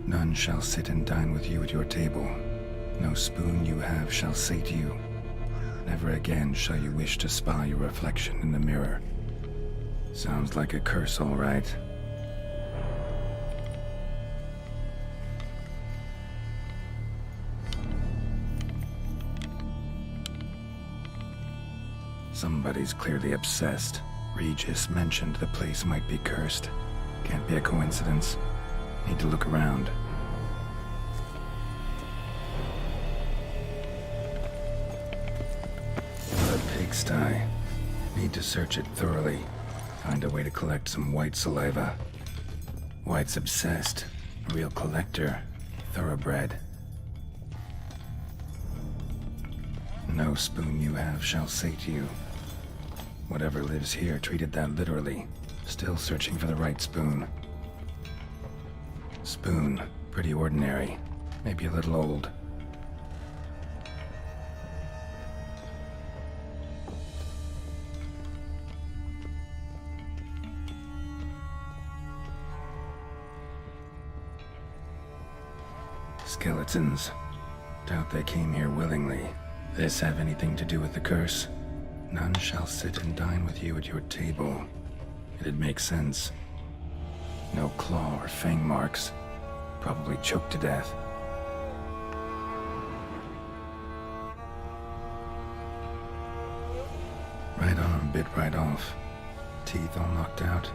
None shall sit and dine with you at your table. No spoon you have shall sate you. Never again shall you wish to spy your reflection in the mirror. Sounds like a curse, all right. Somebody's clearly obsessed. Regis mentioned the place might be cursed. Can't be a coincidence. Need to look around. What a pigsty. Need to search it thoroughly. Find a way to collect some white saliva. White's obsessed. A real collector. Thoroughbred. No spoon you have shall sate you. Whatever lives here treated that literally. Still searching for the right spoon. Spoon. Pretty ordinary. Maybe a little old. Skeletons. Doubt they came here willingly. This have anything to do with the curse? None shall sit and dine with you at your table. It'd make sense. No claw or fang marks. Probably choked to death. Right arm bit right off. Teeth all knocked out.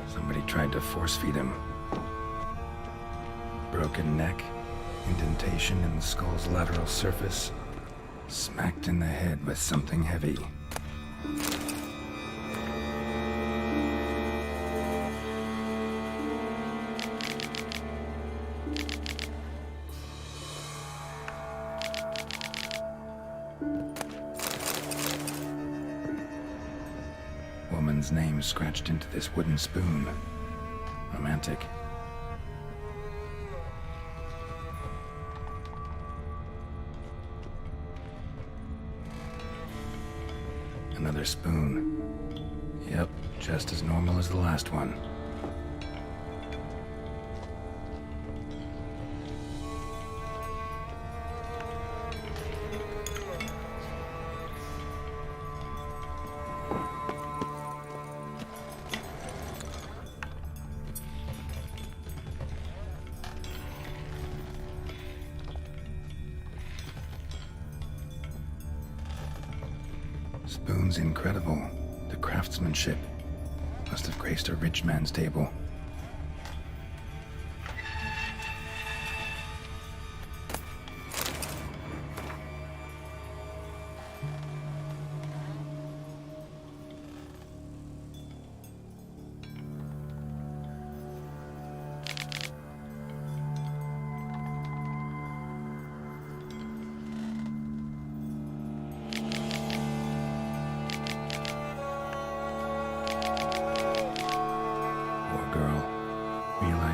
Somebody tried to force feed him. Broken neck. Indentation in the skull's lateral surface. Smacked in the head with something heavy. Woman's name scratched into this wooden spoon. Romantic. Another spoon. Yep, just as normal as the last one. Spoon's incredible. The craftsmanship must have graced a rich man's table.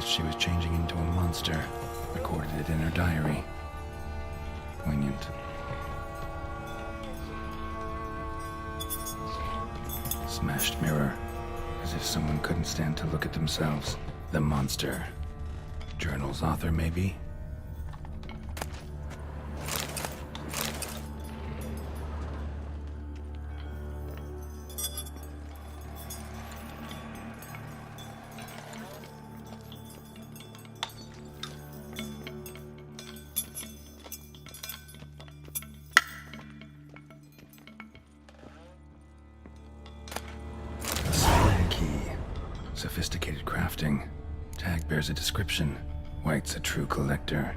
She was changing into a monster. Recorded it in her diary. Poignant. Smashed mirror. As if someone couldn't stand to look at themselves. The monster. Journal's author, maybe? Sophisticated crafting. Tag bears a description. White's a true collector.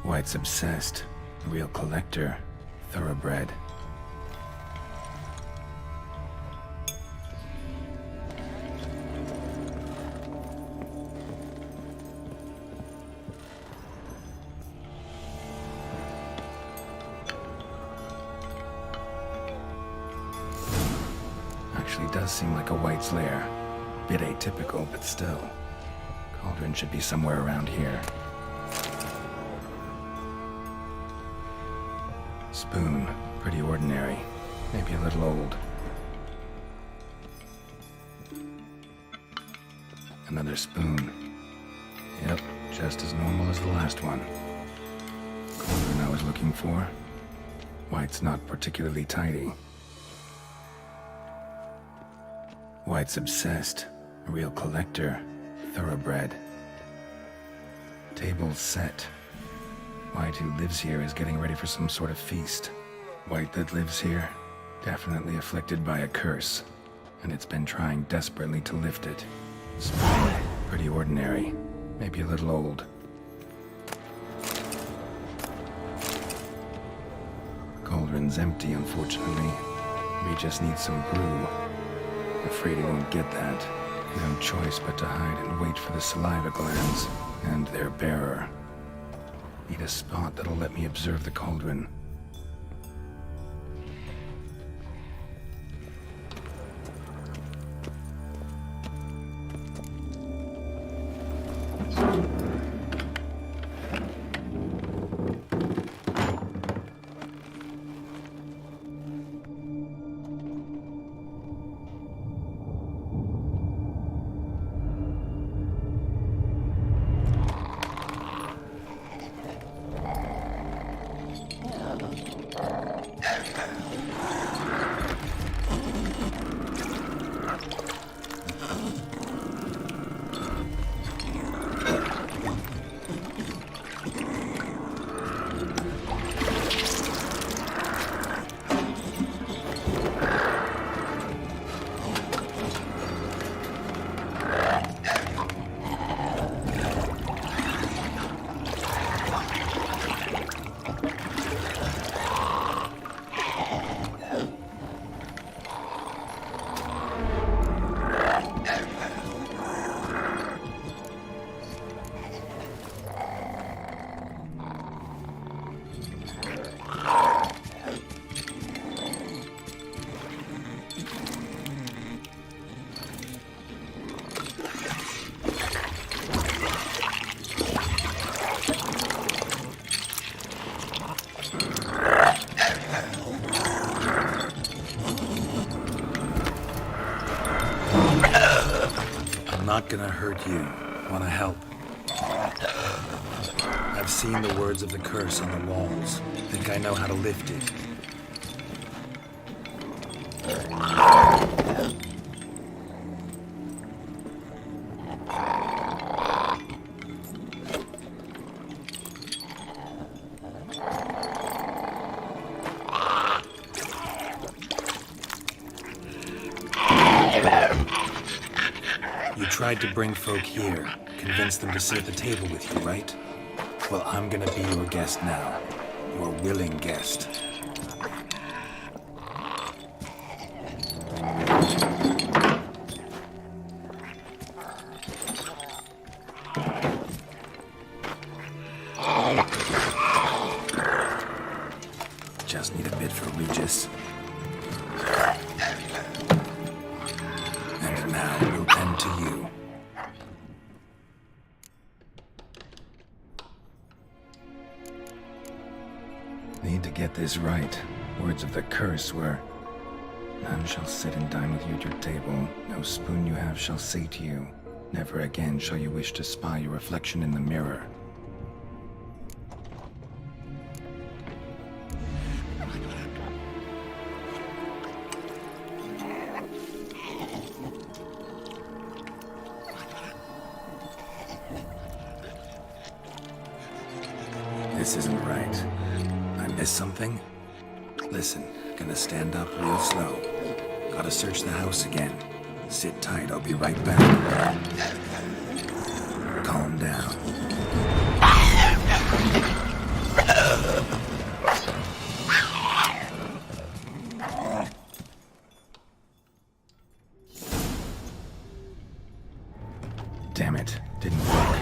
White's obsessed. A real collector. Thoroughbred. Actually does seem like a White's lair. Bit atypical, but still. Cauldron should be somewhere around here. Spoon, pretty ordinary. maybe a little old. Another spoon. Yep, just as normal as the last one. Cauldron I was looking for. White's not particularly tidy. White's obsessed. A real collector. Thoroughbred. Table's set. White, who lives here, is getting ready for some sort of feast. White that lives here, definitely afflicted by a curse, and it's been trying desperately to lift it. Spoon, pretty ordinary, maybe a little old. Cauldron's empty, unfortunately. We just need some brew. Afraid he won't get that. No choice but to hide and wait for the saliva glands and their bearer. Need a spot that'll let me observe the cauldron. Not gonna hurt you. Wanna help? I've seen the words of the curse on the walls. Think I know how to lift it. You tried to bring folk here, convince them to sit at the table with you, right? Well, I'm gonna be your guest now. Your willing guest. Just need a bit for Regis. And now we'll tend to you. Need to get this right. Words of the curse were, "None shall sit and dine with you at your table. No spoon you have shall say to you, never again shall you wish to spy your reflection in the mirror." This isn't right. I missed something? Listen, gonna stand up real slow. Gotta search the house again. Sit tight, I'll be right back. Calm down. Damn it, didn't work.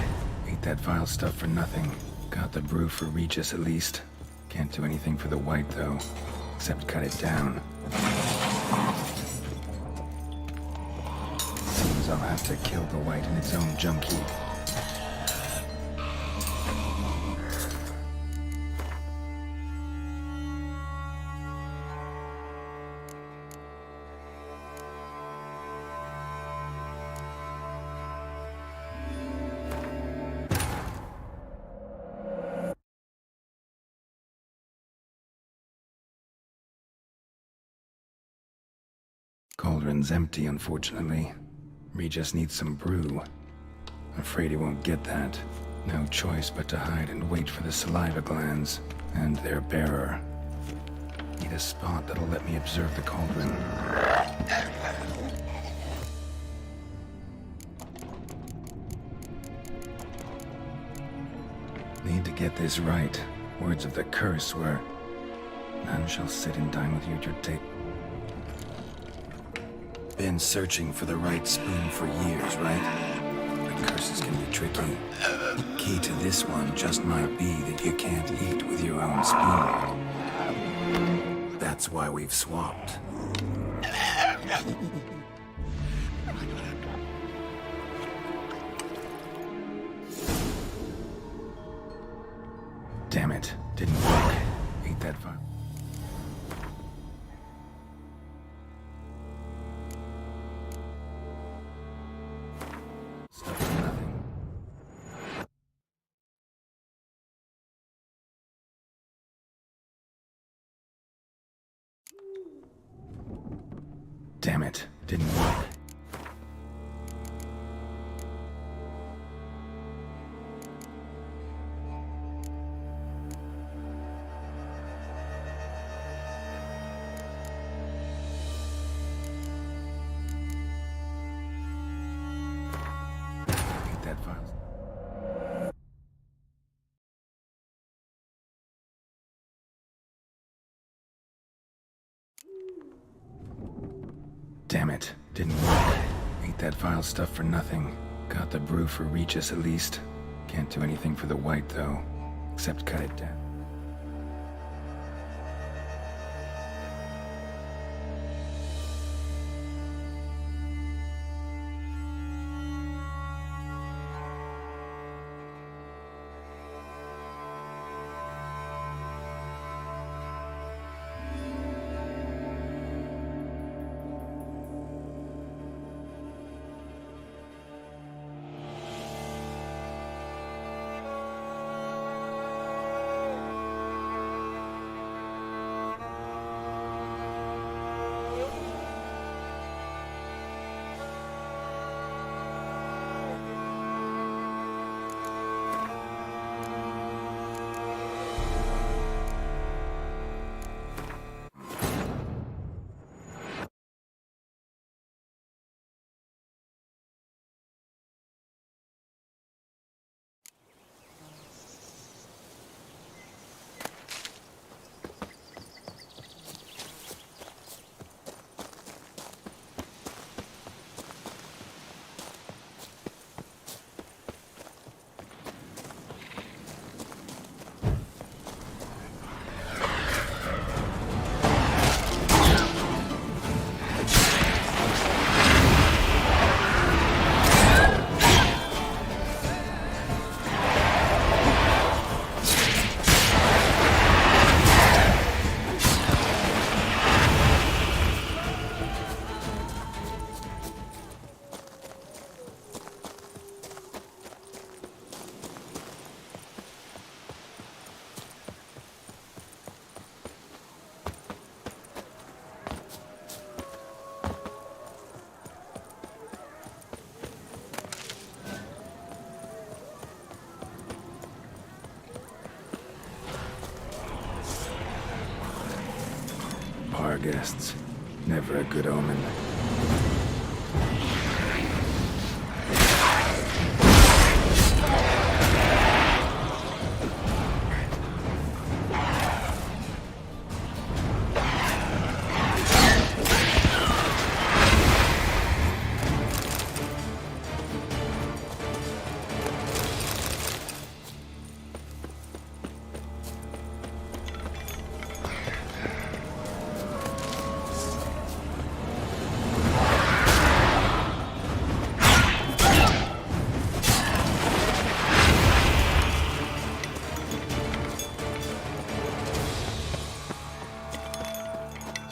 Ate that vile stuff for nothing. Got the brew for Regis at least. Can't do anything for the white though, except cut it down. Seems I'll have to kill the white in its own junk heap. Cauldron's empty, unfortunately. Regis needs some brew. Afraid he won't get that. No choice but to hide and wait for the saliva glands and their bearer. Need a spot that'll let me observe the cauldron. Need to get this right. Words of the curse were, "None shall sit and dine with you at your table." Been searching for the right spoon for years, right? But curses can be tricky. Key to this one just might be that you can't eat with your own spoon. That's why we've swapped. Damn it, didn't work. Ate that far. Stuff for nothing. Damn it, didn't work. Ate that file. Damn it, didn't work. Ate that vile stuff for nothing. Got the brew for Regis at least. Can't do anything for the white though, except cut it down. Bar guests. Never a good omen.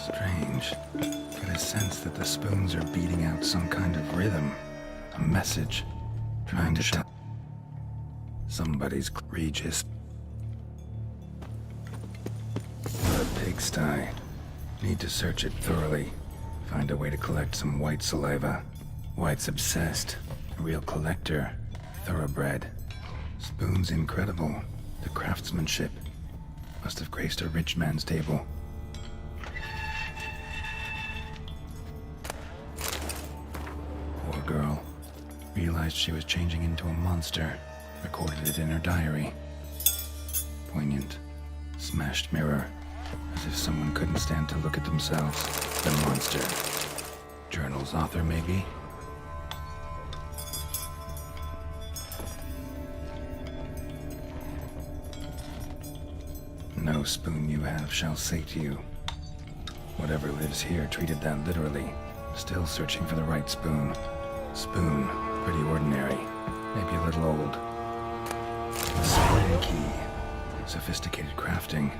Strange. Get a sense that the spoons are beating out some kind of rhythm. A message. Trying to tell somebody's Regis. A pigsty. Need to search it thoroughly. Find a way to collect some white saliva. White's obsessed. A real collector. Thoroughbred. Spoon's incredible. The craftsmanship. Must have graced a rich man's table. Poor girl. Realized she was changing into a monster. Recorded it in her diary. Poignant. Smashed mirror. As if someone couldn't stand to look at themselves. The monster. Journal's author, maybe? No spoon you have shall sate you. Whatever lives here treated that literally. Still searching for the right spoon. Spoon, pretty ordinary. Maybe a little old. A spring key. Sophisticated crafting.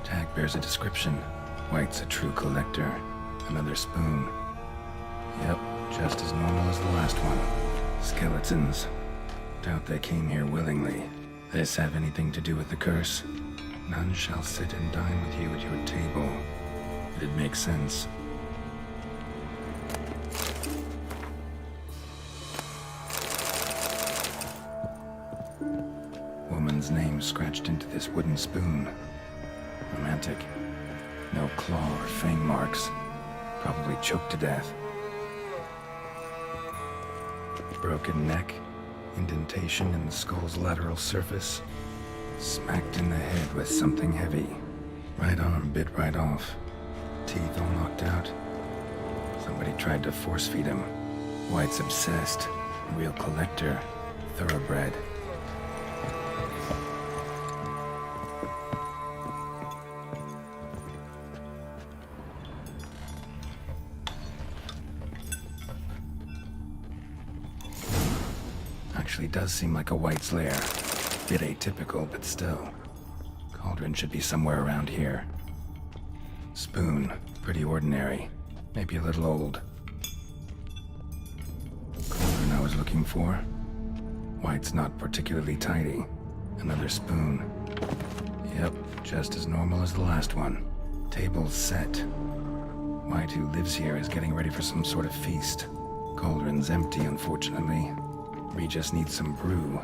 Tag bears a description. White's a true collector. Another spoon. Yep, just as normal as the last one. Skeletons. Doubt they came here willingly. This have anything to do with the curse? None shall sit and dine with you at your table. It'd make sense. Woman's name scratched into this wooden spoon. Romantic. No claw or fang marks. Probably choked to death. Broken neck. Indentation in the skull's lateral surface. Smacked in the head with something heavy. Right arm bit right off. Teeth all knocked out. Somebody tried to force feed him. White's obsessed. A real collector. Thoroughbred. Actually does seem like a White's lair. Bit atypical, but still. Cauldron should be somewhere around here. Spoon, pretty ordinary. Maybe a little old. Cauldron I was looking for. White's not particularly tidy. Another spoon. Yep, just as normal as the last one. Table's set. White, who lives here, is getting ready for some sort of feast. Cauldron's empty, unfortunately. Regis needs some brew.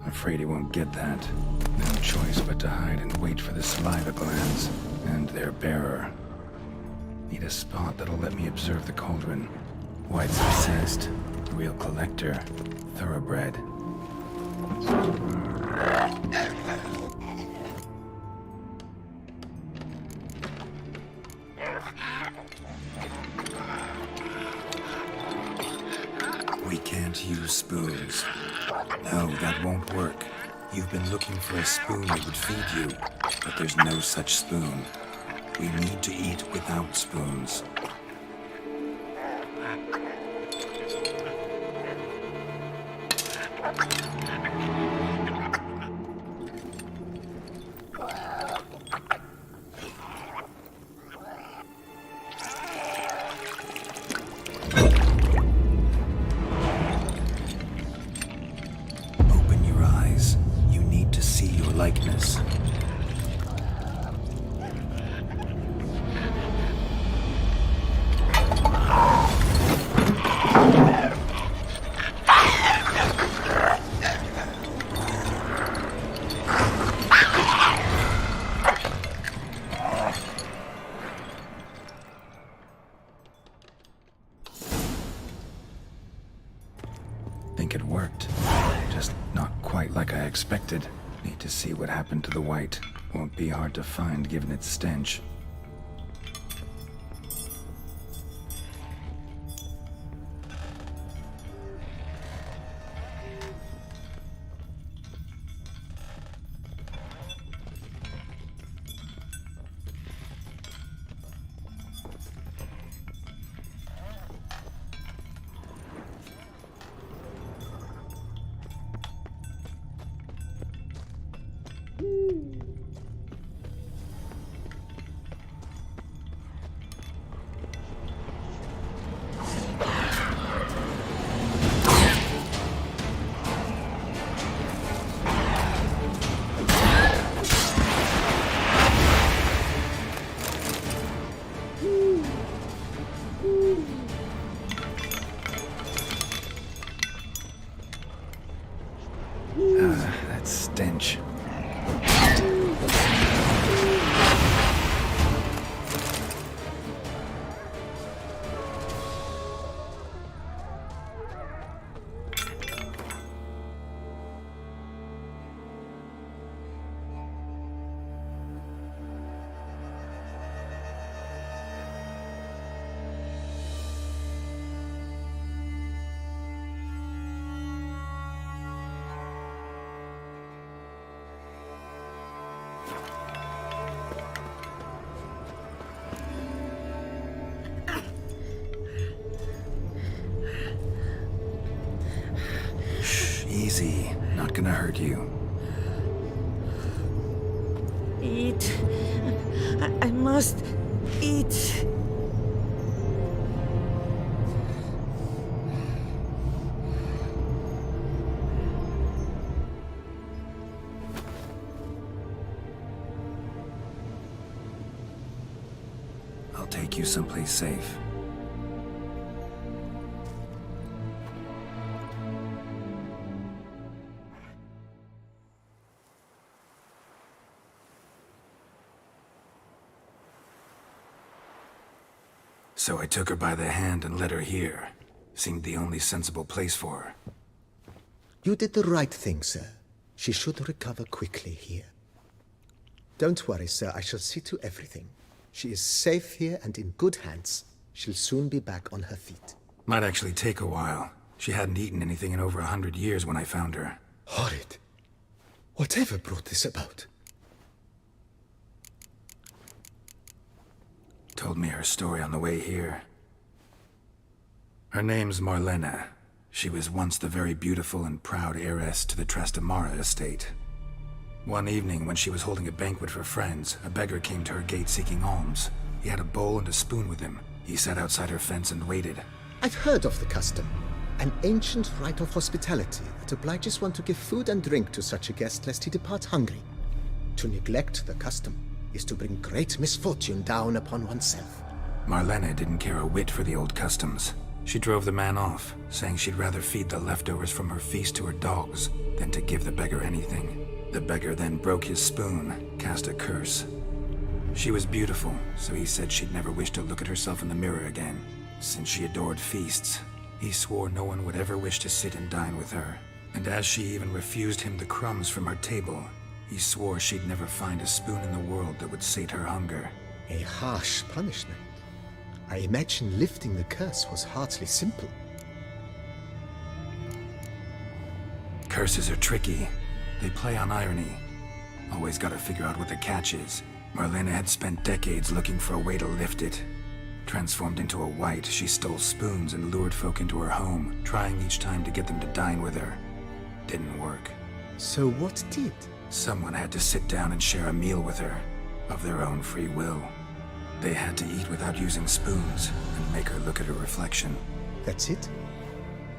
Afraid he won't get that. No choice but to hide and wait for the saliva glands and their bearer. Need a spot that'll let me observe the cauldron. White's obsessed. Real collector. Thoroughbred. We can't use spoons. No, that won't work. You've been looking for a spoon that would feed you, but there's no such spoon. We need to eat without spoons. Open your eyes. You need to see your likeness. Think it worked. Just not quite like I expected. Need to see what happened to the white. Won't be hard to find given its stench. not gonna hurt you. Eat. I must eat. I'll take you someplace safe. So I took her by the hand and led her here. Seemed the only sensible place for her. You did the right thing, sir. She should recover quickly here. Don't worry, sir. I shall see to everything. She is safe here and in good hands. She'll soon be back on her feet. Might actually take a while. She hadn't eaten anything in over 100 years when I found her. Horrid. Whatever brought this about? Told me her story on the way here. Her name's Marlena. She was once the very beautiful and proud heiress to the Trastamara estate. One evening, when she was holding a banquet for friends, a beggar came to her gate seeking alms. He had a bowl and a spoon with him. He sat outside her fence and waited. I've heard of the custom. An ancient rite of hospitality that obliges one to give food and drink to such a guest lest he depart hungry. To neglect the custom is to bring great misfortune down upon oneself. Marlena didn't care a whit for the old customs. She drove the man off, saying she'd rather feed the leftovers from her feast to her dogs than to give the beggar anything. The beggar then broke his spoon, cast a curse. She was beautiful, so he said she'd never wish to look at herself in the mirror again. Since she adored feasts, he swore no one would ever wish to sit and dine with her. And as she even refused him the crumbs from her table, he swore she'd never find a spoon in the world that would sate her hunger. A harsh punishment. I imagine lifting the curse was hardly simple. Curses are tricky. They play on irony. Always gotta figure out what the catch is. Marlena had spent decades looking for a way to lift it. Transformed into a wight, she stole spoons and lured folk into her home, trying each time to get them to dine with her. Didn't work. So what did? Someone had to sit down and share a meal with her, of their own free will. They had to eat without using spoons, and make her look at her reflection. That's it?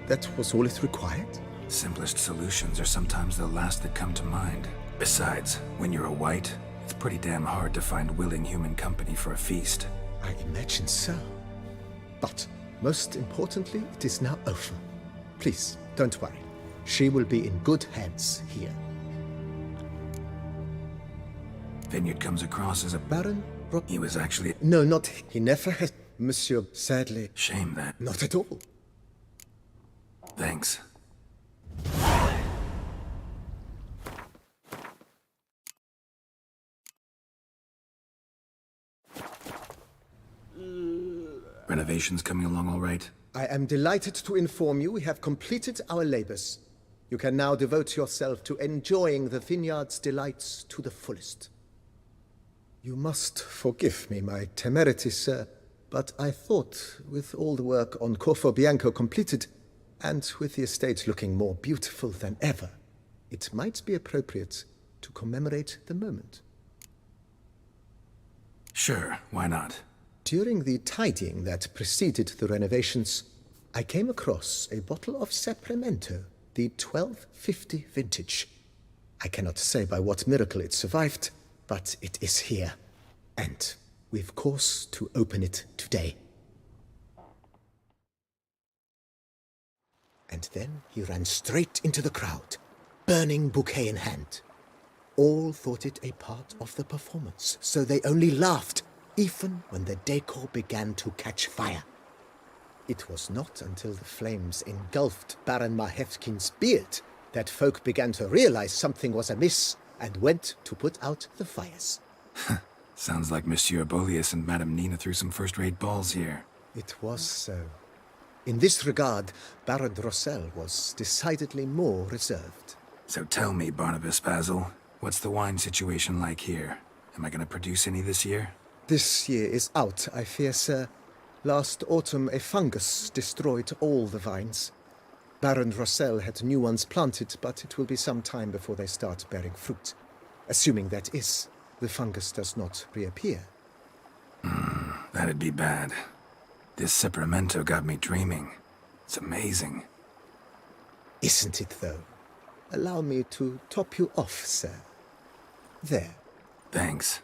That was all it required? Simplest solutions are sometimes the last that come to mind. Besides, when you're a wight, it's pretty damn hard to find willing human company for a feast. I imagine so. But, most importantly, it is now over. Please, don't worry. She will be in good hands here. Vineyard comes across as a... Baron He was actually... No, not he. Never has... Monsieur, sadly... Shame that. Not at all. Thanks. Renovations coming along all right? I am delighted to inform you we have completed our labors. You can now devote yourself to enjoying the vineyard's delights to the fullest. You must forgive me my temerity, sir, but I thought, with all the work on Corvo Bianco completed, and with the estate looking more beautiful than ever, it might be appropriate to commemorate the moment. Sure, why not? During the tidying that preceded the renovations, I came across a bottle of Sapramento, the 1250 vintage. I cannot say by what miracle it survived, but it is here, and we've cause to open it today. And then he ran straight into the crowd, burning bouquet in hand. All thought it a part of the performance, so they only laughed, even when the decor began to catch fire. It was not until the flames engulfed Baron Mahevkin's beard that folk began to realize something was amiss and went to put out the fires. Sounds like Monsieur Bolius and Madame Nina threw some first-rate balls here. It was so. In this regard, Baron Rossel was decidedly more reserved. So tell me, Barnabas Basil, what's the wine situation like here? Am I gonna produce any this year? This year is out, I fear, sir. Last autumn, a fungus destroyed all the vines. Baron Rossel had new ones planted, but it will be some time before they start bearing fruit. Assuming that is, the fungus does not reappear. That'd be bad. This Cyperamento got me dreaming. It's amazing. Isn't it, though? Allow me to top you off, sir. There. Thanks.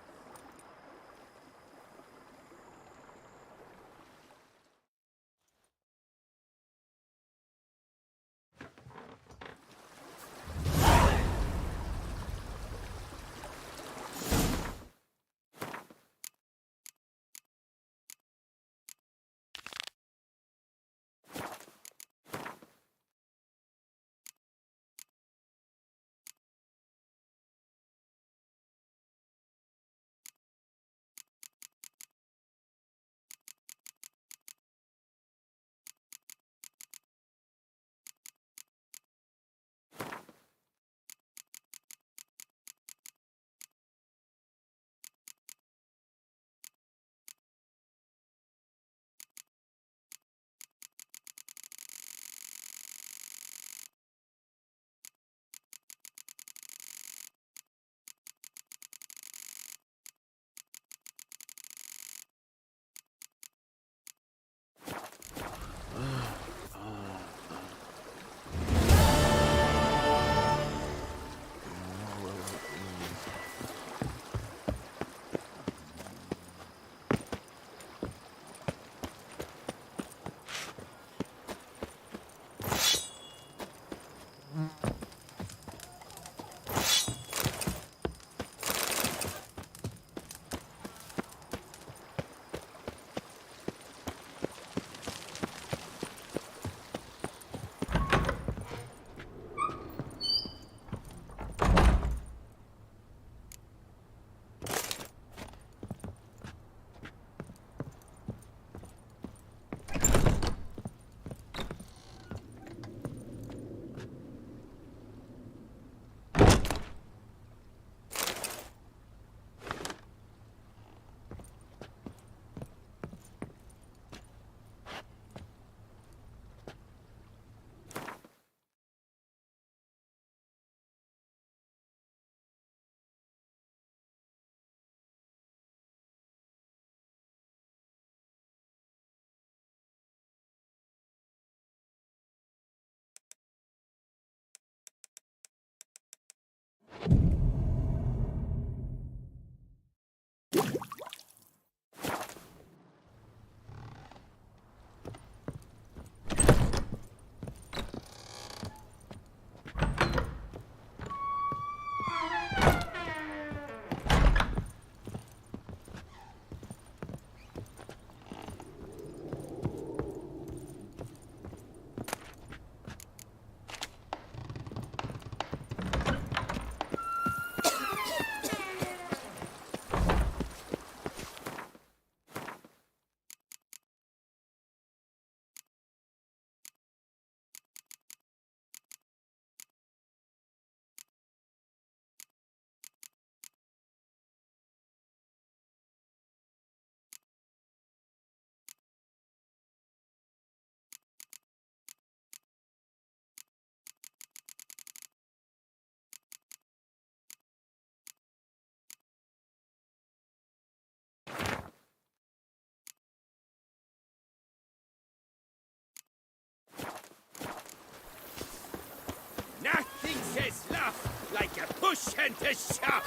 Nothing says love like a push and a shove.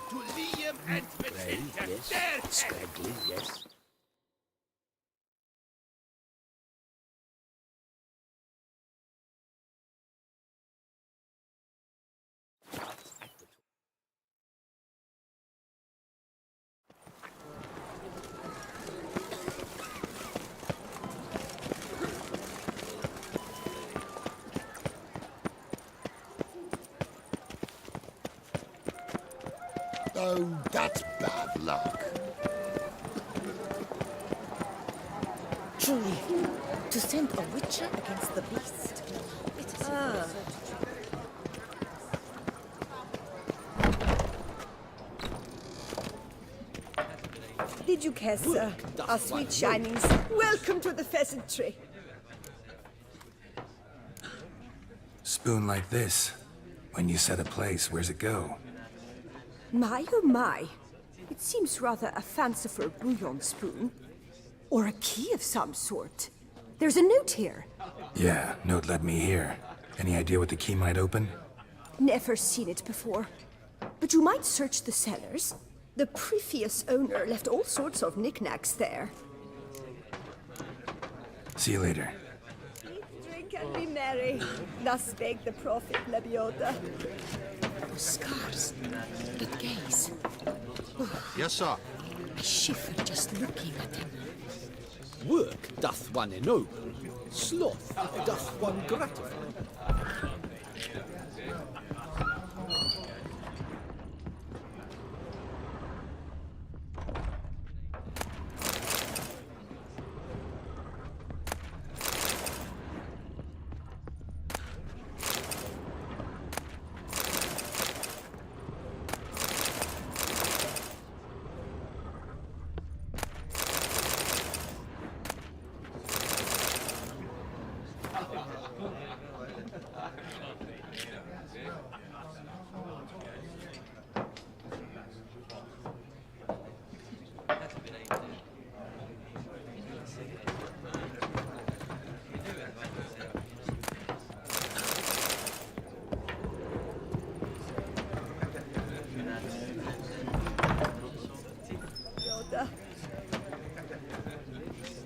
To Liam and Matilda, Yes, there. scraggly, yes. Oh, that's bad luck. Truly, to send a witcher against the beast. Did you guess, our sweet shinings? Welcome to the pheasantry. spoon like this. When you set a place, where's it go? My oh my. It seems rather a fanciful bouillon spoon. Or a key of some sort. There's a note here. Yeah, note led me here. Any idea what the key might open? Never seen it before. But you might search the cellars. The previous owner left all sorts of knickknacks there. See you later. Eat, drink, and be merry. Thus spake the prophet Lebioda. Those scars. That gaze. Yes, sir. I shiver just looking at him. Work doth one ennoble, sloth doth one gratify.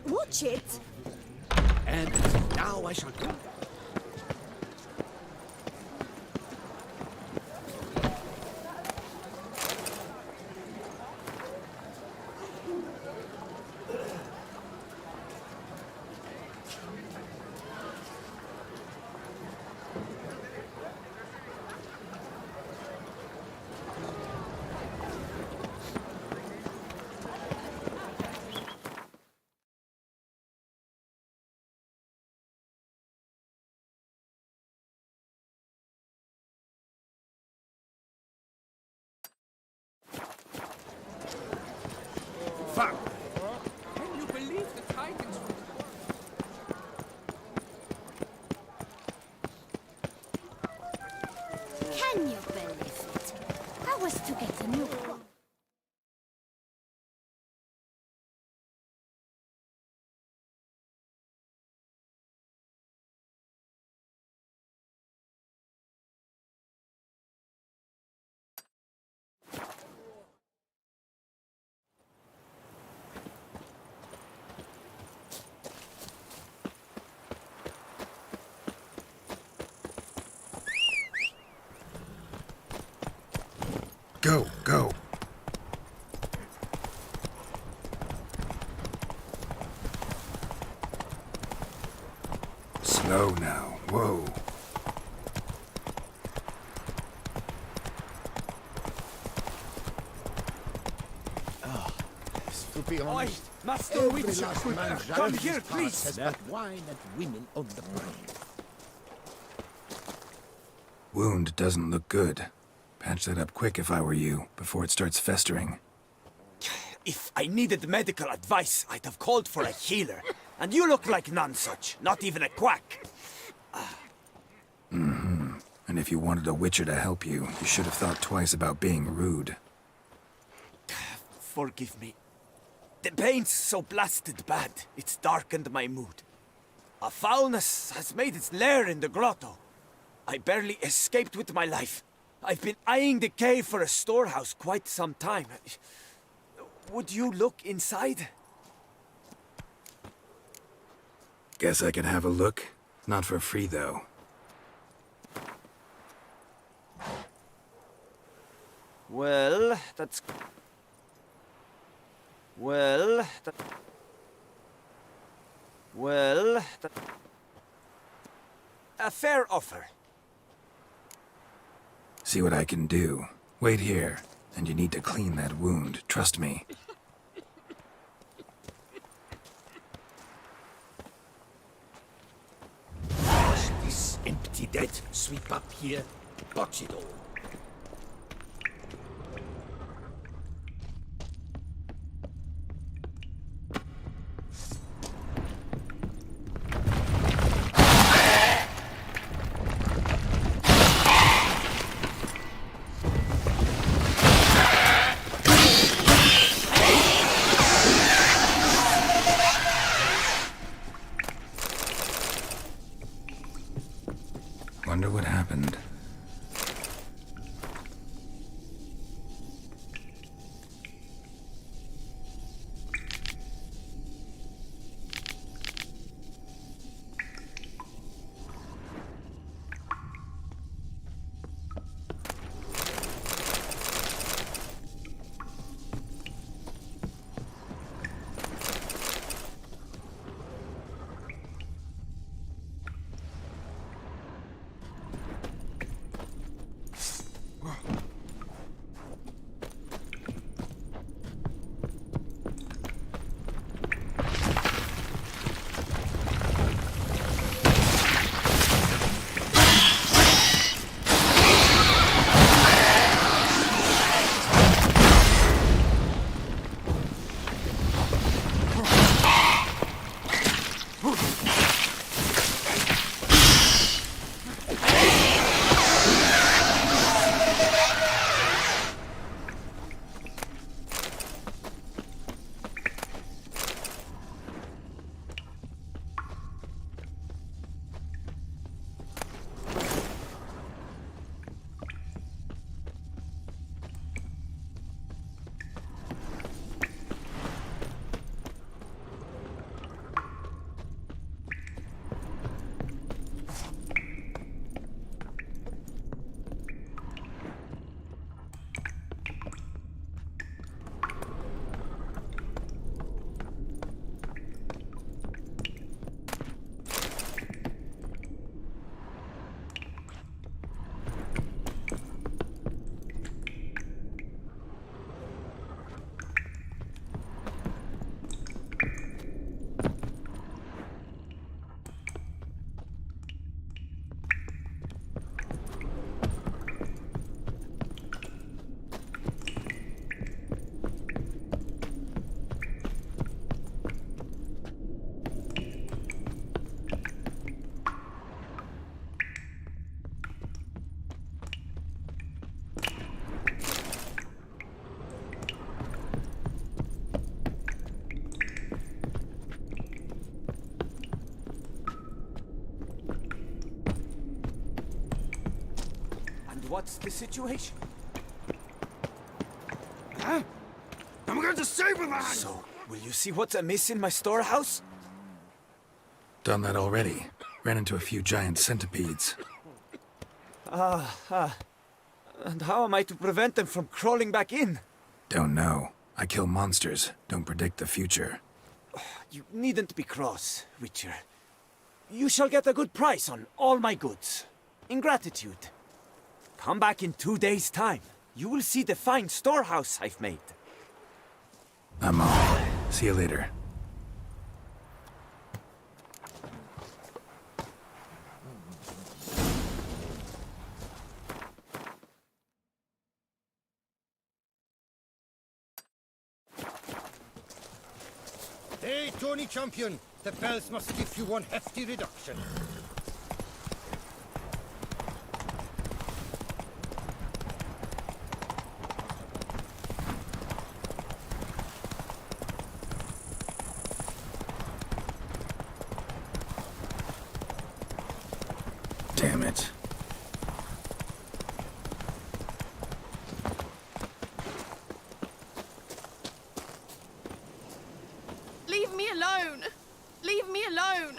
Watch it. And now I shall go. Fuck! Can you believe the Titans? Can you believe it? I was to get a new one. Go, go. Slow now. Whoa. To be honest, Master every Witcher, last man come Jarvis' here, part please. has but wine and women on the brain. Wound doesn't look good. Patch that up quick if I were you, before it starts festering. If I needed medical advice, I'd have called for a healer. And you look like none such, not even a quack. And if you wanted a Witcher to help you, you should have thought twice about being rude. Forgive me. The pain's so blasted bad, it's darkened my mood. A foulness has made its lair in the grotto. I barely escaped with my life. I've been eyeing the cave for a storehouse quite some time. Would you look inside? Guess I could have a look. Not for free, though. Well, that's... Well, that... Well, that... A fair offer. See what I can do. Wait here, and you need to clean that wound. Trust me. This empty dead sweep up here, botch it all. happened. What's the situation? Huh? I'm going to save him, man! So, will you see what's amiss in my storehouse? Done that already. Ran into a few giant centipedes. And how am I to prevent them from crawling back in? Don't know. I kill monsters, don't predict the future. You needn't be cross, Witcher. You shall get a good price on all my goods. In gratitude. Come back in 2 days' time. You will see the fine storehouse I've made. I'm on. See you later. Hey, Tony Champion! The bells must give you one hefty reduction. Damn it. Leave me alone! Leave me alone!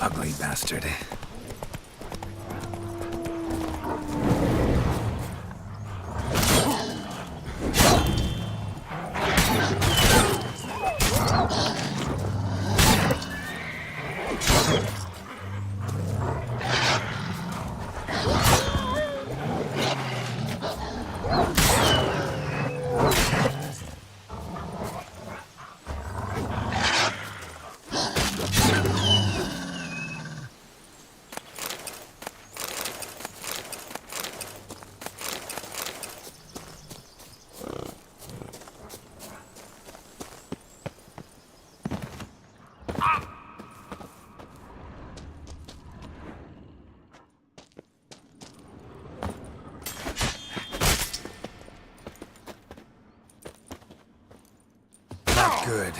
ugly bastard. Not good.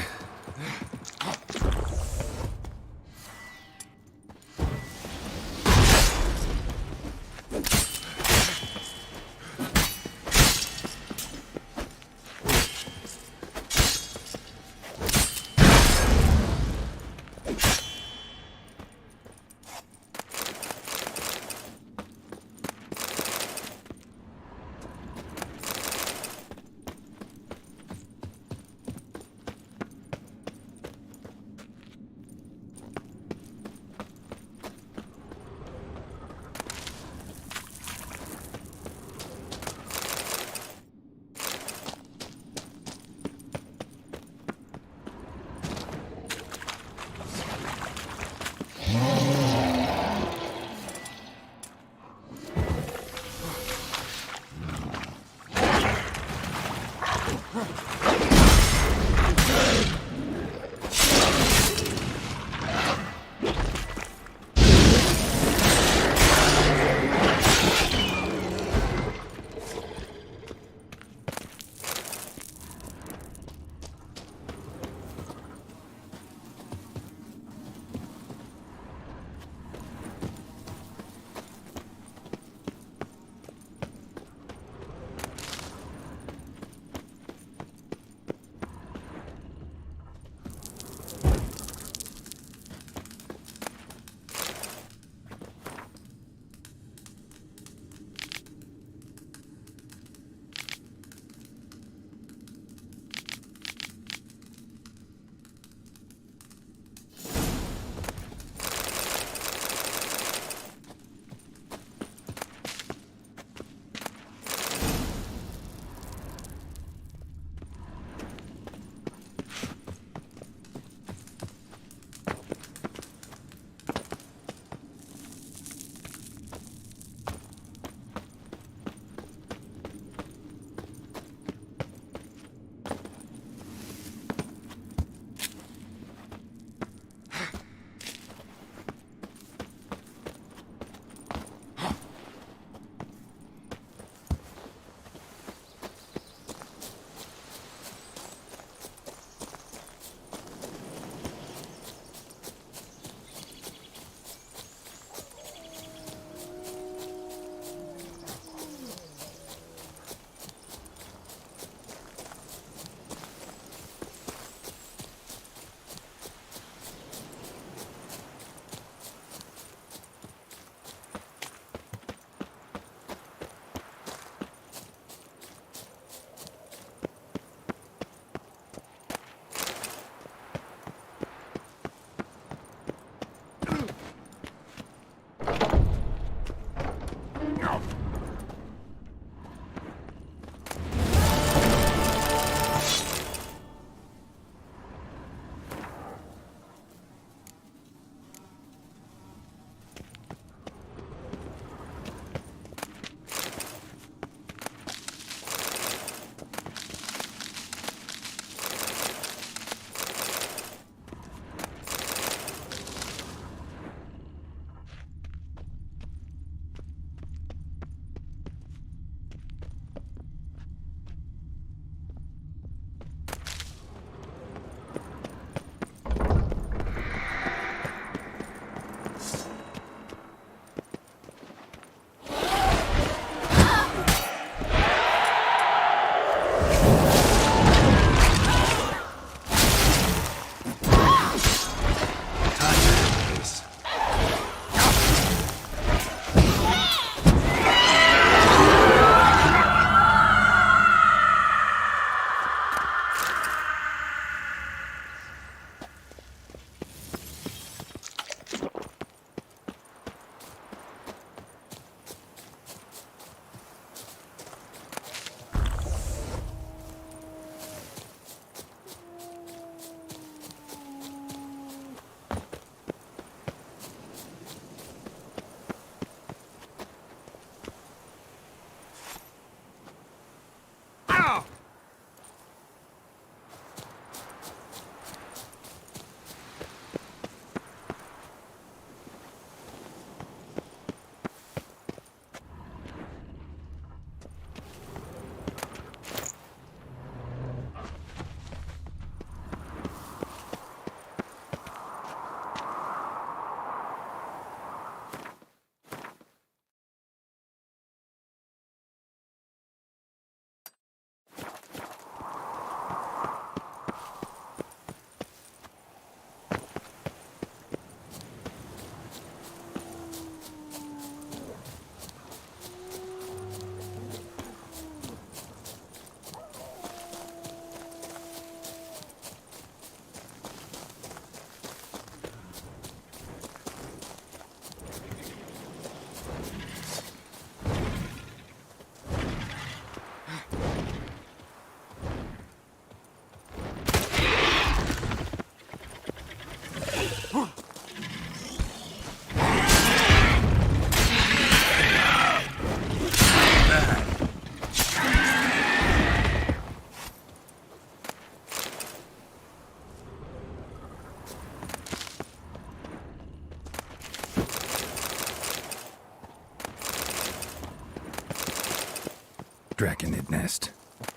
Draconid nest.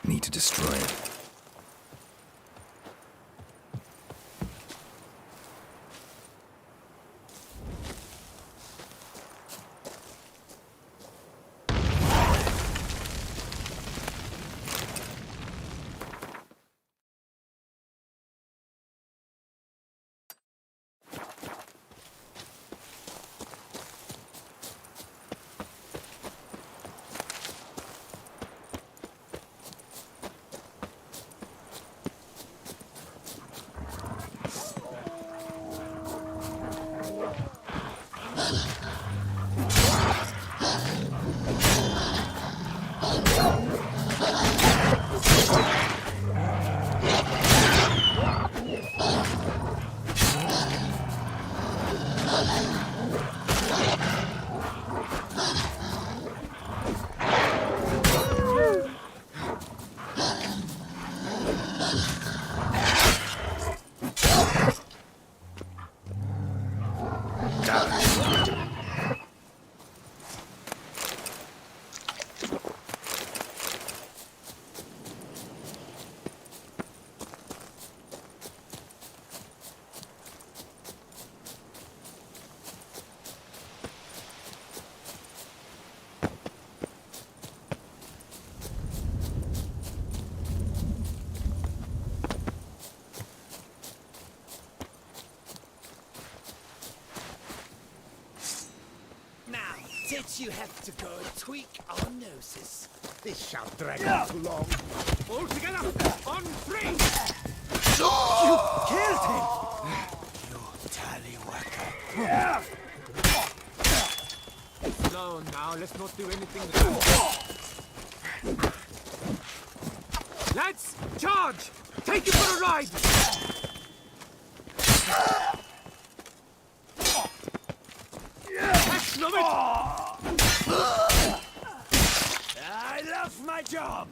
Need to destroy it. Did you have to go and tweak our noses? This shan't drag on too long. All together, on three! You killed him! You tallywhacker. Slow now, let's not do anything. Lads, charge! Take him for a ride! Love it! I love my job!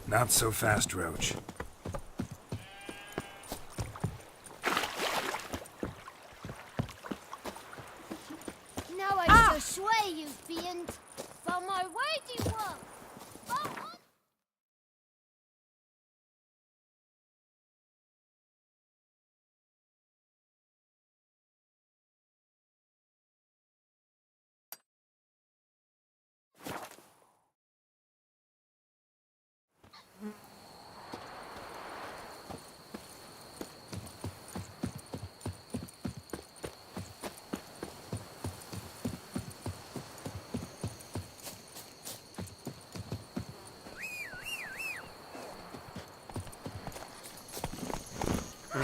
Not so fast, Roach. Now I shall sway you, fiend, for my weighty work.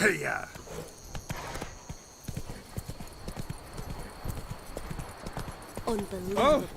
Hiya! Unbelievable.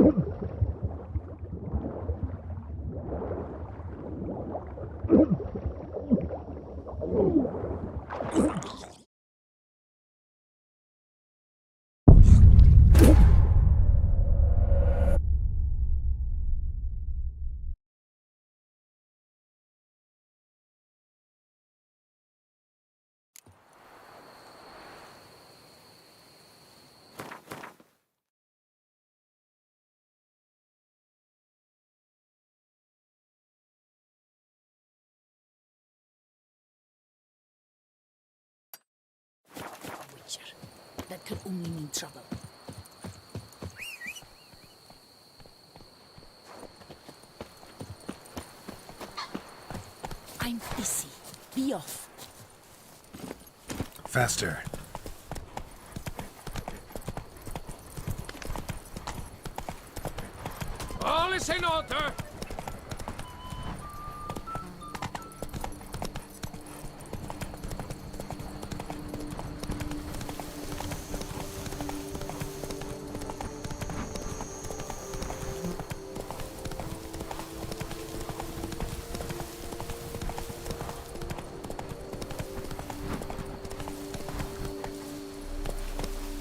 A witcher. That could only mean trouble. I'm busy. Be off. Faster. All is in order.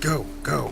Go, go.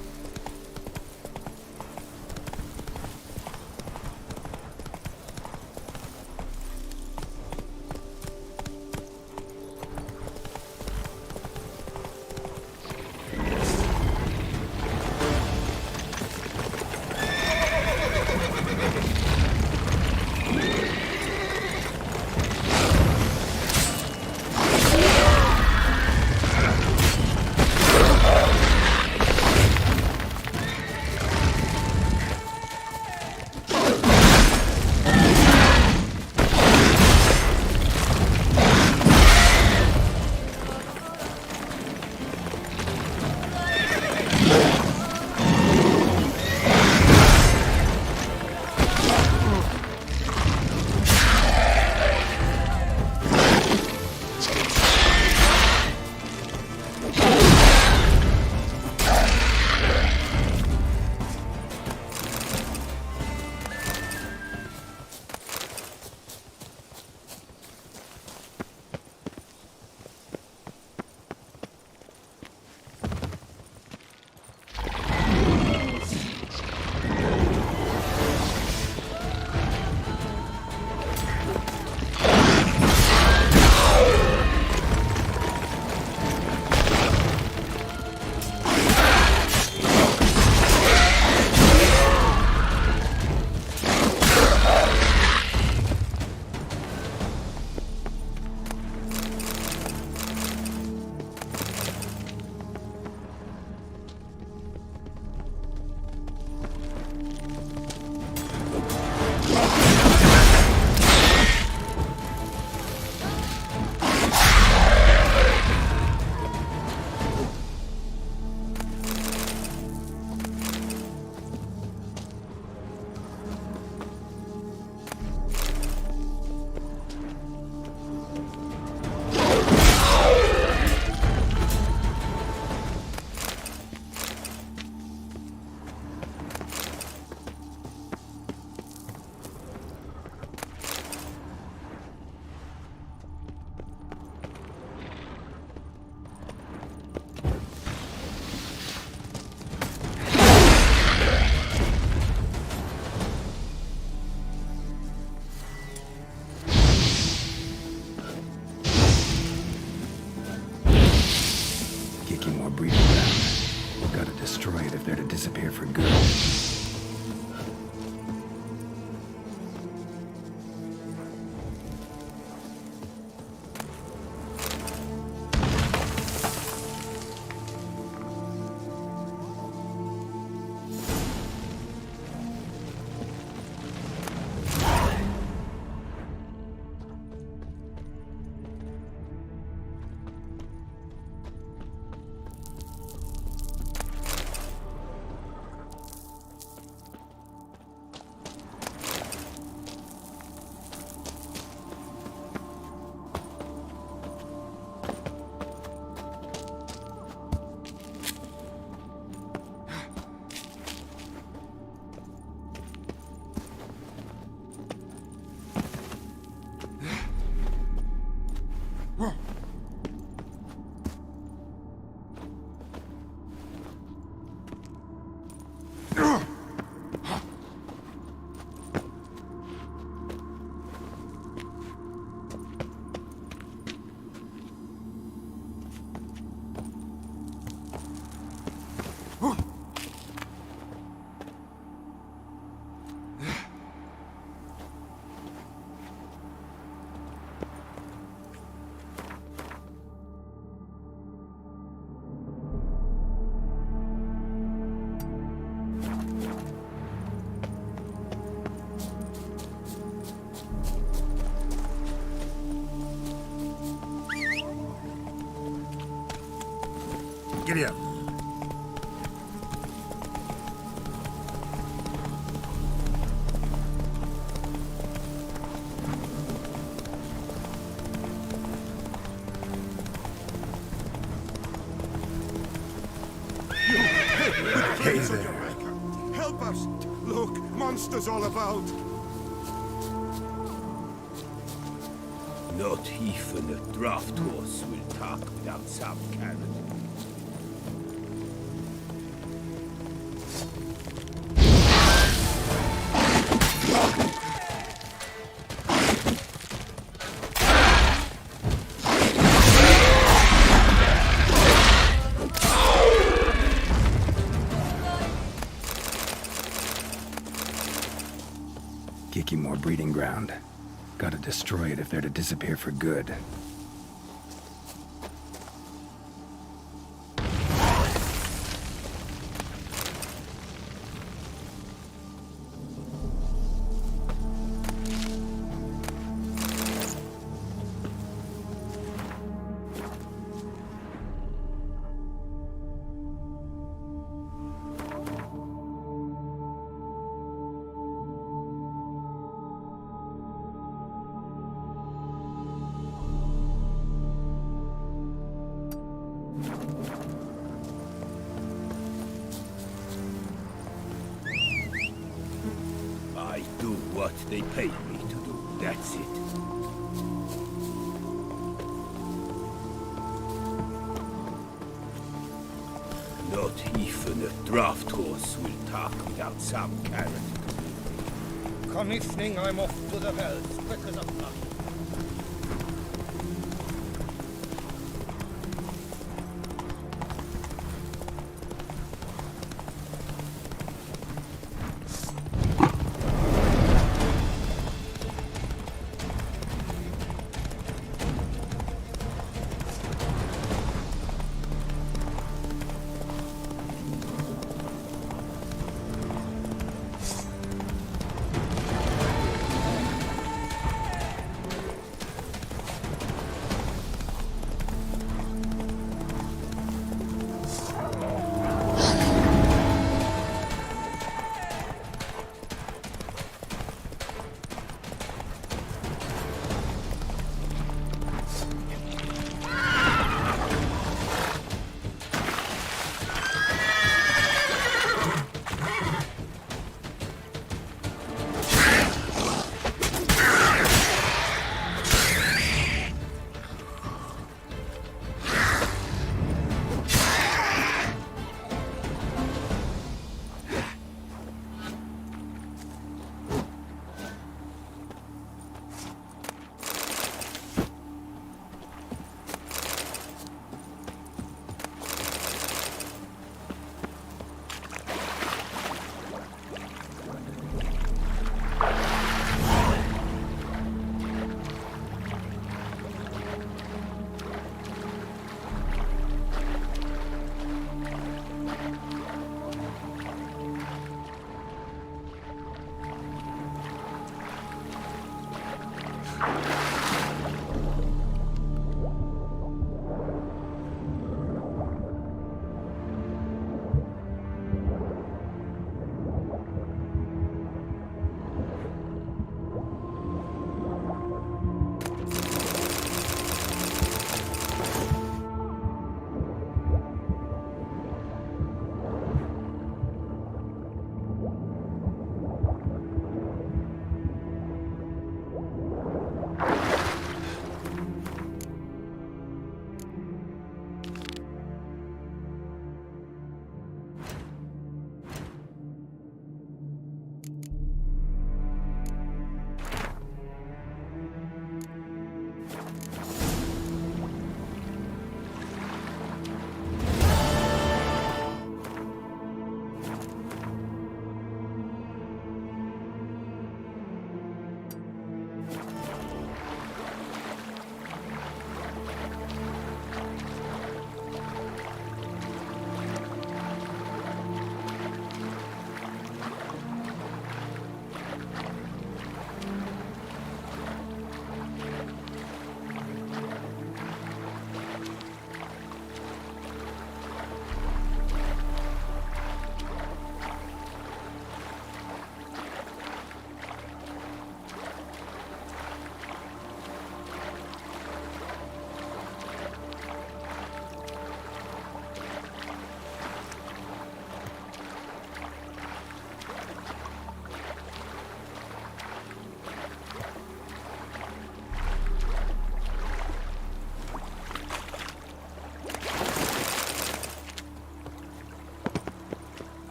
Giddy up. Hey there. Help us! Look, monsters all about. Not even a draft horse will talk without some carrot. Kikimore breeding ground. Gotta destroy it if they're to disappear for good. I do what they pay me to do. That's it. Not even a draft horse will talk without some carrot. Commissioning, I'm off to the hells, quick as a flash.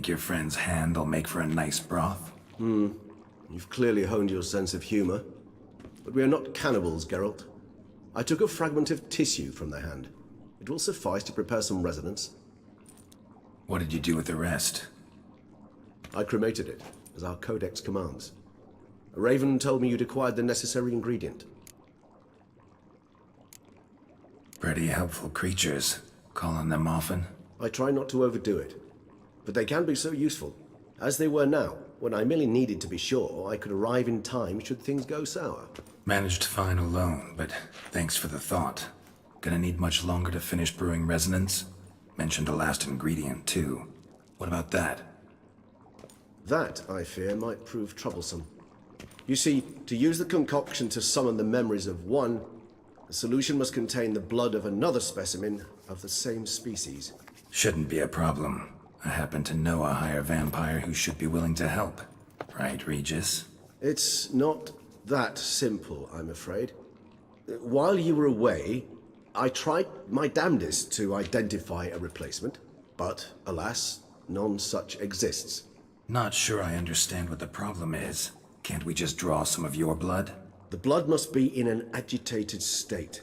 Think your friend's hand will make for a nice broth? You've clearly honed your sense of humor. But we are not cannibals, Geralt. I took a fragment of tissue from the hand. It will suffice to prepare some resonance. What did you do with the rest? I cremated it, as our codex commands. A raven told me you'd acquired the necessary ingredient. Pretty helpful creatures. Call on them often? I try not to overdo it, but they can be so useful, as they were now, when I merely needed to be sure I could arrive in time should things go sour. Managed fine alone, but thanks for the thought. Gonna need much longer to finish brewing resonance? Mentioned a last ingredient, too. What about that? That, I fear, might prove troublesome. You see, to use the concoction to summon the memories of one, the solution must contain the blood of another specimen of the same species. Shouldn't be a problem. I happen to know a higher vampire who should be willing to help. Right, Regis? It's not that simple, I'm afraid. While you were away, I tried my damnedest to identify a replacement, but alas, none such exists. Not sure I understand what the problem is. Can't we just draw some of your blood? The blood must be in an agitated state.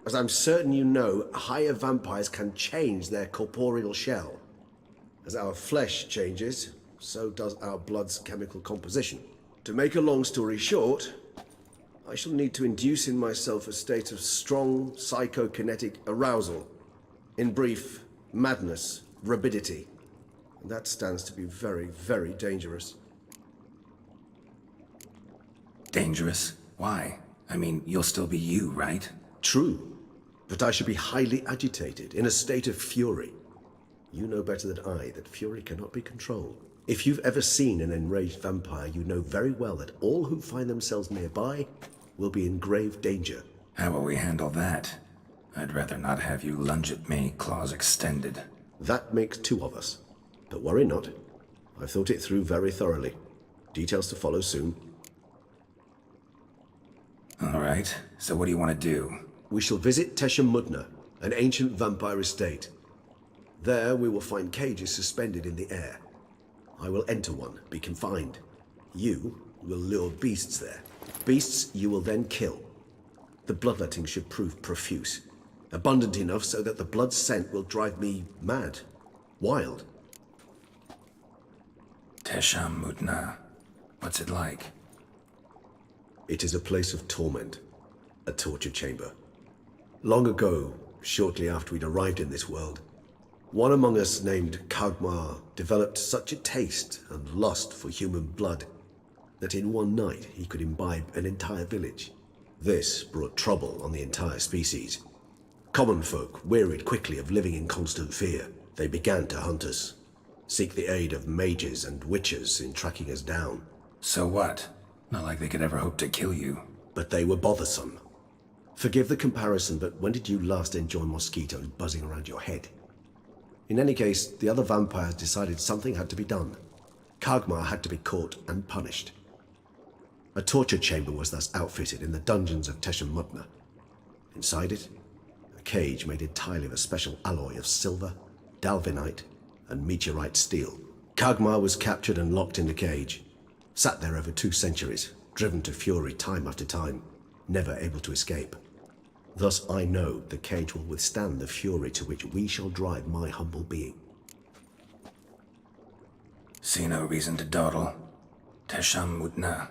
As I'm certain you know, higher vampires can change their corporeal shell. As our flesh changes, so does our blood's chemical composition. To make a long story short, I shall need to induce in myself a state of strong psychokinetic arousal. In brief, madness, rabidity. And that stands to be very, very dangerous. Dangerous? Why? I mean, you'll still be you, right? True, but I should be highly agitated, in a state of fury. You know better than I that fury cannot be controlled. If you've ever seen an enraged vampire, you know very well that all who find themselves nearby will be in grave danger. How will we handle that? I'd rather not have you lunge at me, claws extended. That makes two of us. But worry not. I've thought it through very thoroughly. Details to follow soon. All right, so what do you want to do? We shall visit Tesha Mudna, an ancient vampire estate. There we will find cages suspended in the air. I will enter one, be confined. You will lure beasts there. Beasts you will then kill. The bloodletting should prove profuse. Abundant enough so that the blood scent will drive me mad. Wild. Tesha Mudna. What's it like? It is a place of torment. A torture chamber. Long ago, shortly after we'd arrived in this world, one among us named Kagmar developed such a taste and lust for human blood that in one night he could imbibe an entire village. This brought trouble on the entire species. Common folk wearied quickly of living in constant fear. They began to hunt us, seek the aid of mages and witches in tracking us down. So what? Not like they could ever hope to kill you. But they were bothersome. Forgive the comparison, but when did you last enjoy mosquitoes buzzing around your head? In any case, the other vampires decided something had to be done. Kagmar had to be caught and punished. A torture chamber was thus outfitted in the dungeons of Tesha Mudna. Inside it, a cage made entirely of a special alloy of silver, dalvinite, and meteorite steel. Kagmar was captured and locked in the cage. Sat there over 2 centuries, driven to fury time after time, never able to escape. Thus I know the cage will withstand the fury to which we shall drive my humble being. See no reason to dawdle. Tesha Mudna.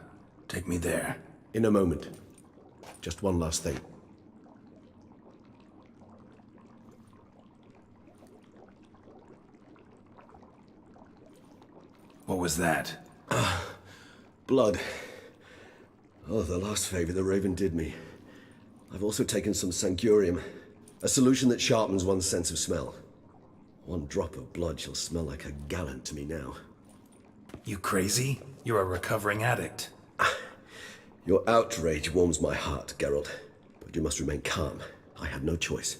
Take me there. In a moment. Just one last thing. What was that? Blood. Oh, the last favor the Raven did me. I've also taken some Sancurium, a solution that sharpens one's sense of smell. One drop of blood shall smell like a gallon to me now. You crazy? You're a recovering addict. Your outrage warms my heart, Geralt. But you must remain calm. I had no choice.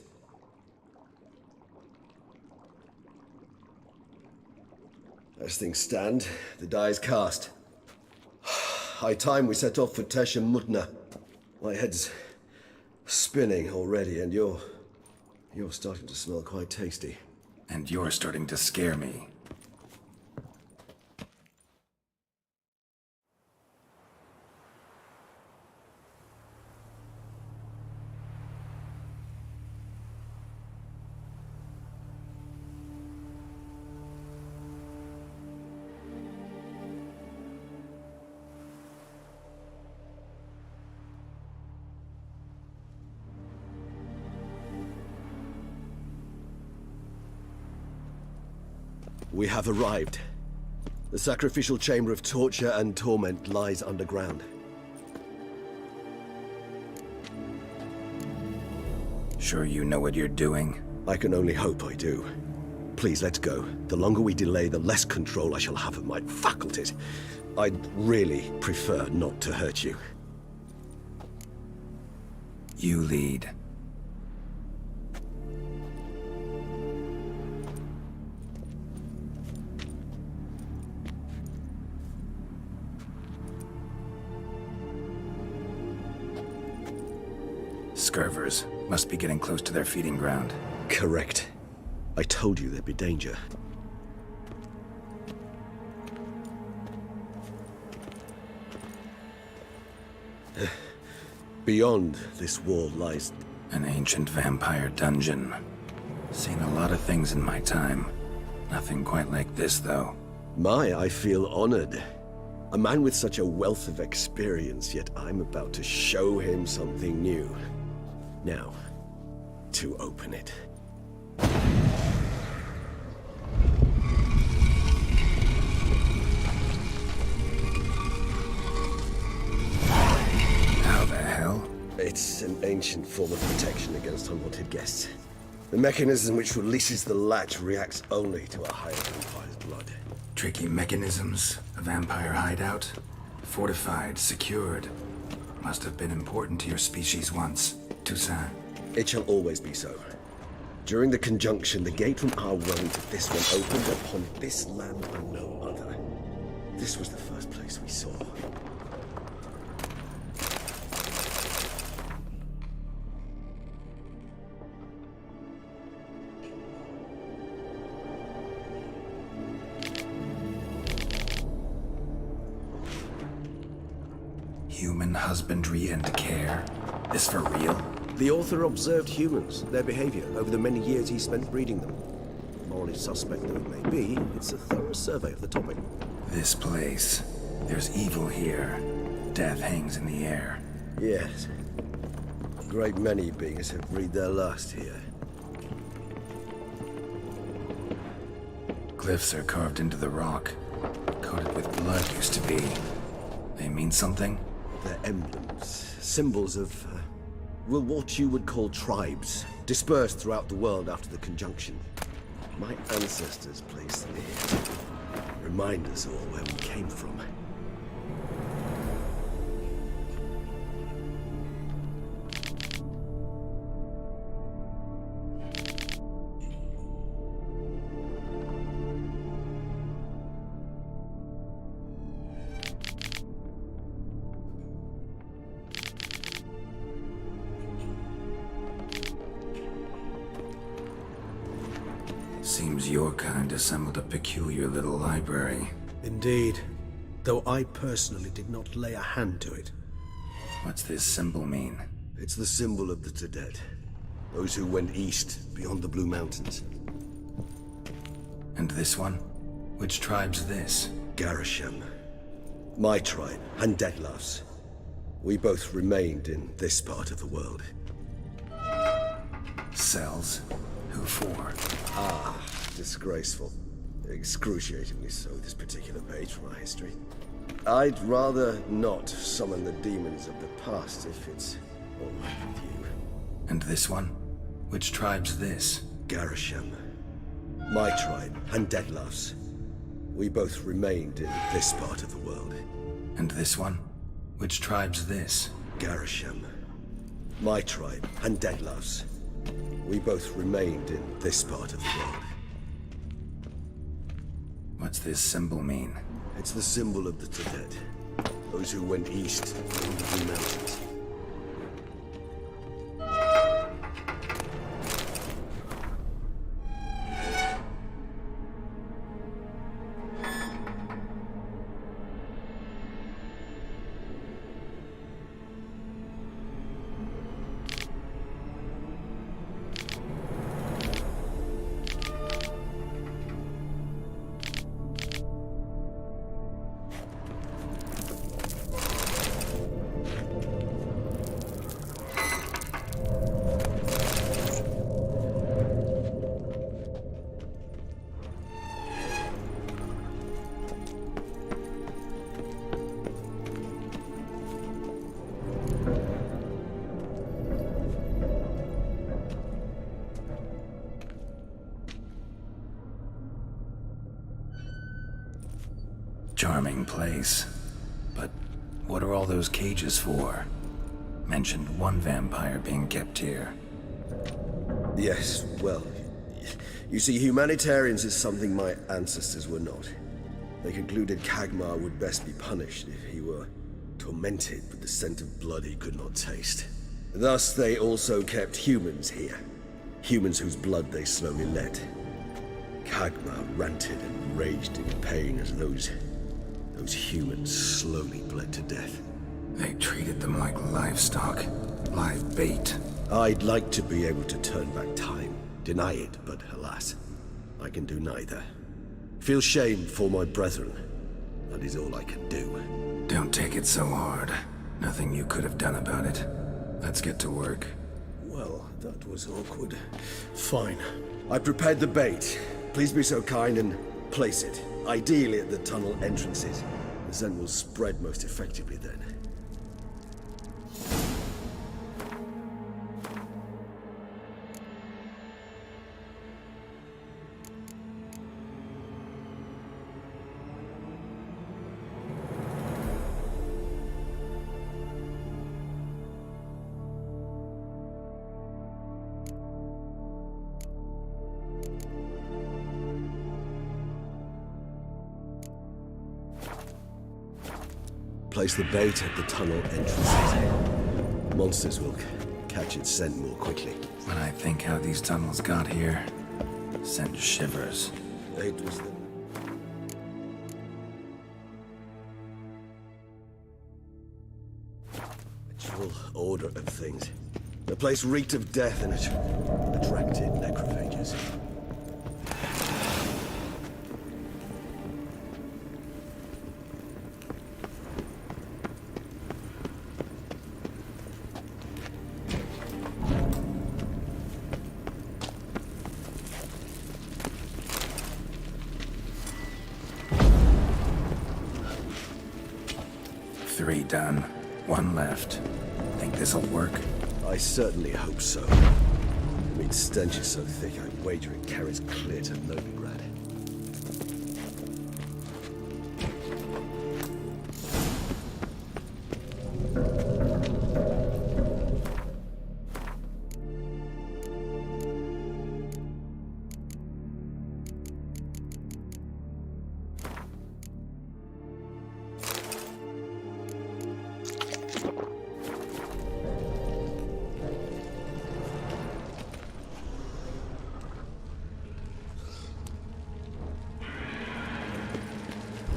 As things stand, the die is cast. High time we set off for Tesha Mudna. My head's spinning already, and you're starting to smell quite tasty. And you're starting to scare me. We have arrived. The sacrificial chamber of torture and torment lies underground. Sure you know what you're doing? I can only hope I do. Please, let's go. The longer we delay, the less control I shall have of my faculties. I'd really prefer not to hurt you. You lead. Scurvers must be getting close to their feeding ground. Correct. I told you there'd be danger. Beyond this wall lies... An ancient vampire dungeon. Seen a lot of things in my time. Nothing quite like this, though. I feel honored. A man with such a wealth of experience, yet I'm about to show him something new. Now, to open it. How the hell? It's an ancient form of protection against unwanted guests. The mechanism which releases the latch reacts only to a higher vampire's blood. Tricky mechanisms, a vampire hideout. Fortified, secured. Must have been important to your species once, Toussaint. It shall always be so. During the conjunction, the gate from our world to this one opened upon this land and no other. This was the first place we saw. Human husbandry and care? This for real? The author observed humans, their behavior, over the many years he spent breeding them. Morally suspect though it may be, it's a thorough survey of the topic. This place. There's evil here. Death hangs in the air. Yes. A great many beings have breathed their last here. Glyphs are carved into the rock. Coated with blood used to be. They mean something? They're emblems, symbols of, what you would call tribes, dispersed throughout the world after the conjunction. My ancestors placed them here. Remind us all where we came from. Seems your kind assembled a peculiar little library. Indeed, though I personally did not lay a hand to it. What's this symbol mean? It's the symbol of the Tedet. Those who went east, beyond the Blue Mountains. And this one? Which tribe's this? Garisham. My tribe, and Deadlough's. We both remained in this part of the world. Cells? Who for? Ah, disgraceful. Excruciatingly so, this particular page from our history. I'd rather not summon the demons of the past if it's all right with you. And this one? Which tribe's this? Garisham. My tribe, and Deadlough's. We both remained in this part of the world. And this one? Which tribe's this? Garisham. My tribe, and Deadlough's. We both remained in this part of the world. What's this symbol mean? It's the symbol of the Tedet. Those who went east beyond the Blue Mountains. Charming place. But what are all those cages for? Mentioned one vampire being kept here. Yes, well, you see, humanitarians is something my ancestors were not. They concluded Kagmar would best be punished if he were tormented with the scent of blood he could not taste. Thus, they also kept humans here. Humans whose blood they slowly let. Kagmar ranted and raged in pain as those humans slowly bled to death. They treated them like livestock, live bait. I'd like to be able to turn back time, deny it, but alas, I can do neither. Feel shame for my brethren. That is all I can do. Don't take it so hard. Nothing you could have done about it. Let's get to work. Well, that was awkward. Fine. I prepared the bait. Please be so kind and place it, ideally at the tunnel entrances. The scent will spread most effectively then. Place the bait at the tunnel entrances. Monsters will catch its scent more quickly. When I think how these tunnels got here, send shivers. It was the... actual order of things. The place reeked of death and it attracted necrophages. Three done. One left. Think this'll work? I certainly hope so. The meat stench is so thick, I wager it carries clear to Novigrad.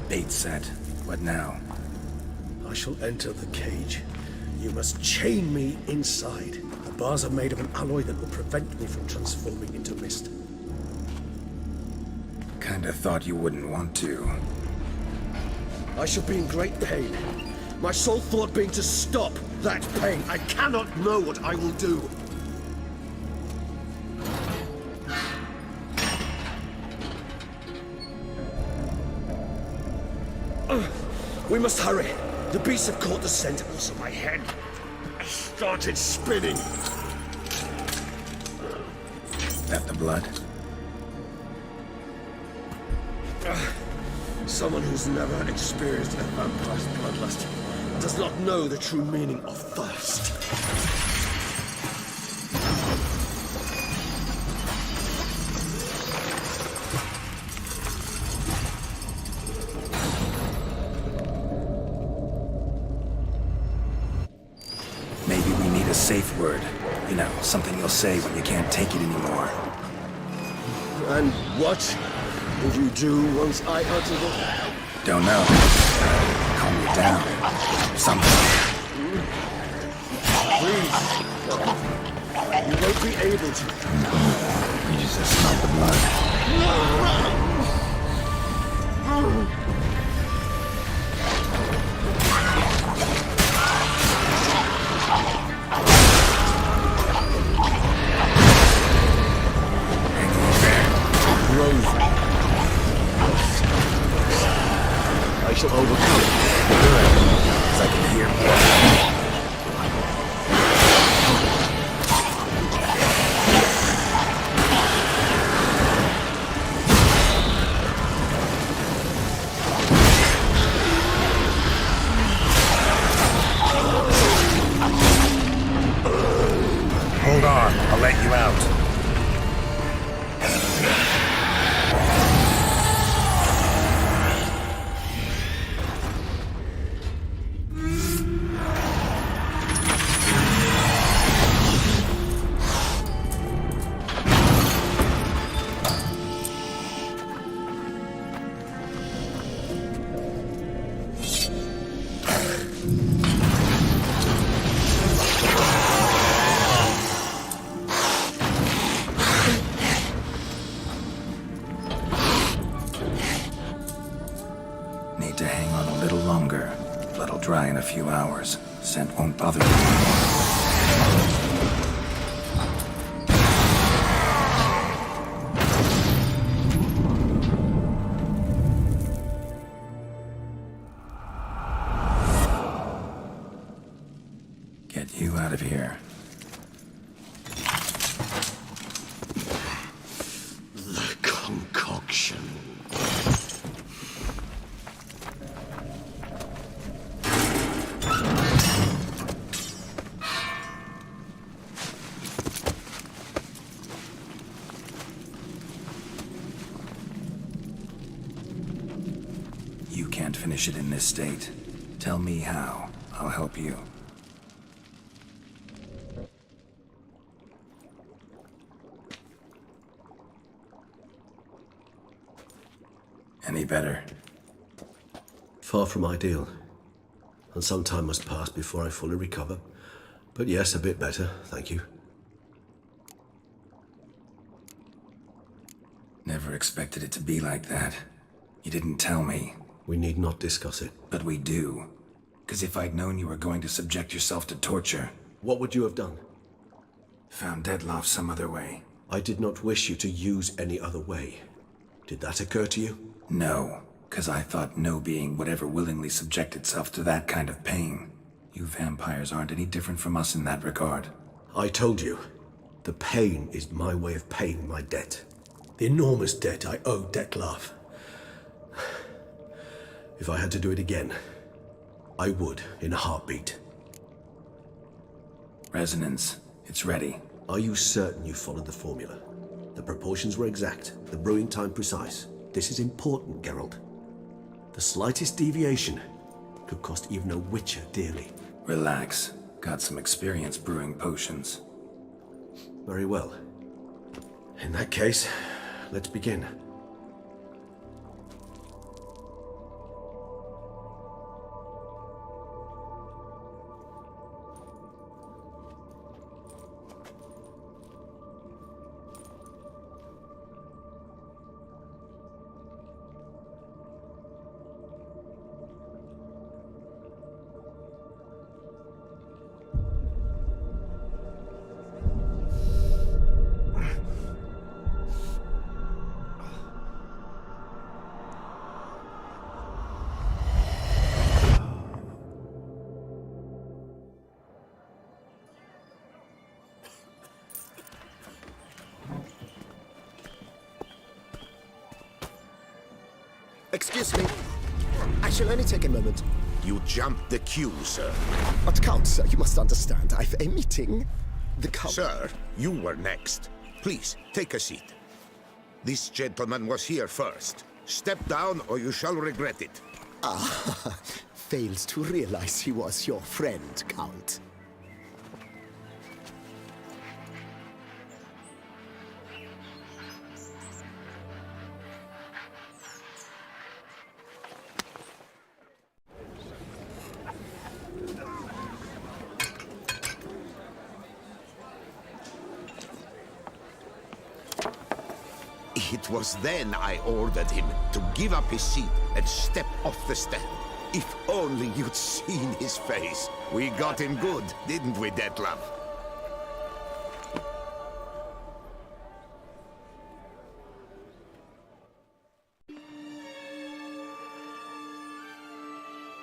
Bait set. What now? I shall enter the cage. You must chain me inside. The bars are made of an alloy that will prevent me from transforming into mist. Kinda thought you wouldn't want to. I shall be in great pain. My sole thought being to stop that pain. I cannot know what I will do. We must hurry. The beasts have caught the scent and also my head. I started spinning. That the blood? Someone who's never experienced a vampire's bloodlust does not know the true meaning of thirst. Maybe we need a safe word. You know, something you'll say when you can't take it anymore. And what would you do once I utter it? Don't know. Calm you down. Something. Please. You won't be able to. We just smell the blood. I shall overcome it. As I can hear blood. on, I'll let you out. Need to hang on a little longer. Blood'll dry in a few hours. Scent won't bother you anymore. Get you out of here. The concoction. You can't finish it in this state. Tell me how. I'll help you. Any better? Far from ideal. And some time must pass before I fully recover. But yes, a bit better, thank you. Never expected it to be like that. You didn't tell me. We need not discuss it. But we do. Because if I'd known you were going to subject yourself to torture... What would you have done? Found Dettlaff some other way. I did not wish you to use any other way. Did that occur to you? No, because I thought no being would ever willingly subject itself to that kind of pain. You vampires aren't any different from us in that regard. I told you. The pain is my way of paying my debt. The enormous debt I owe Dettlaff. If I had to do it again, I would in a heartbeat. Resonance. It's ready. Are you certain you followed the formula? The proportions were exact, the brewing time precise. This is important, Geralt. The slightest deviation could cost even a witcher dearly. Relax. Got some experience brewing potions. Very well. In that case, let's begin. Excuse me. I shall only take a moment. You jumped the queue, sir. But Count, sir, you must understand. I've a meeting. The Count... Sir, you were next. Please, take a seat. This gentleman was here first. Step down or you shall regret it. Ah, fails to realize he was your friend, Count. It was then I ordered him to give up his seat and step off the stand. If only you'd seen his face. We got him good, didn't we, Dettlaff?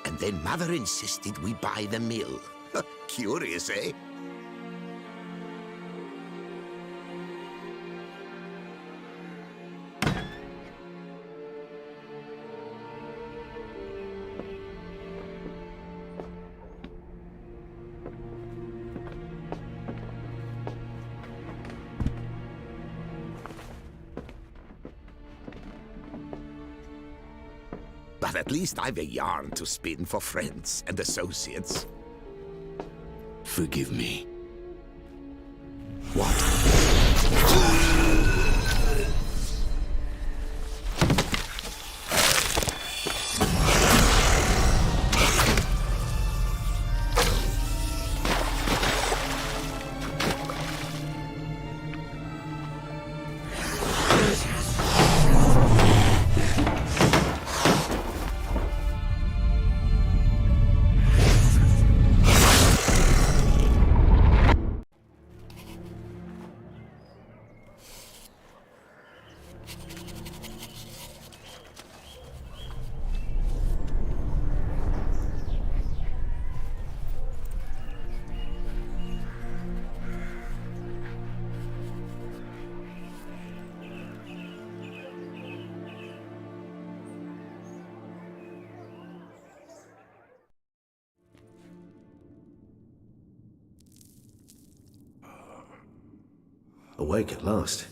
And then Mother insisted we buy the mill. Curious, eh? But at least I've a yarn to spin for friends and associates. Forgive me. Awake at last.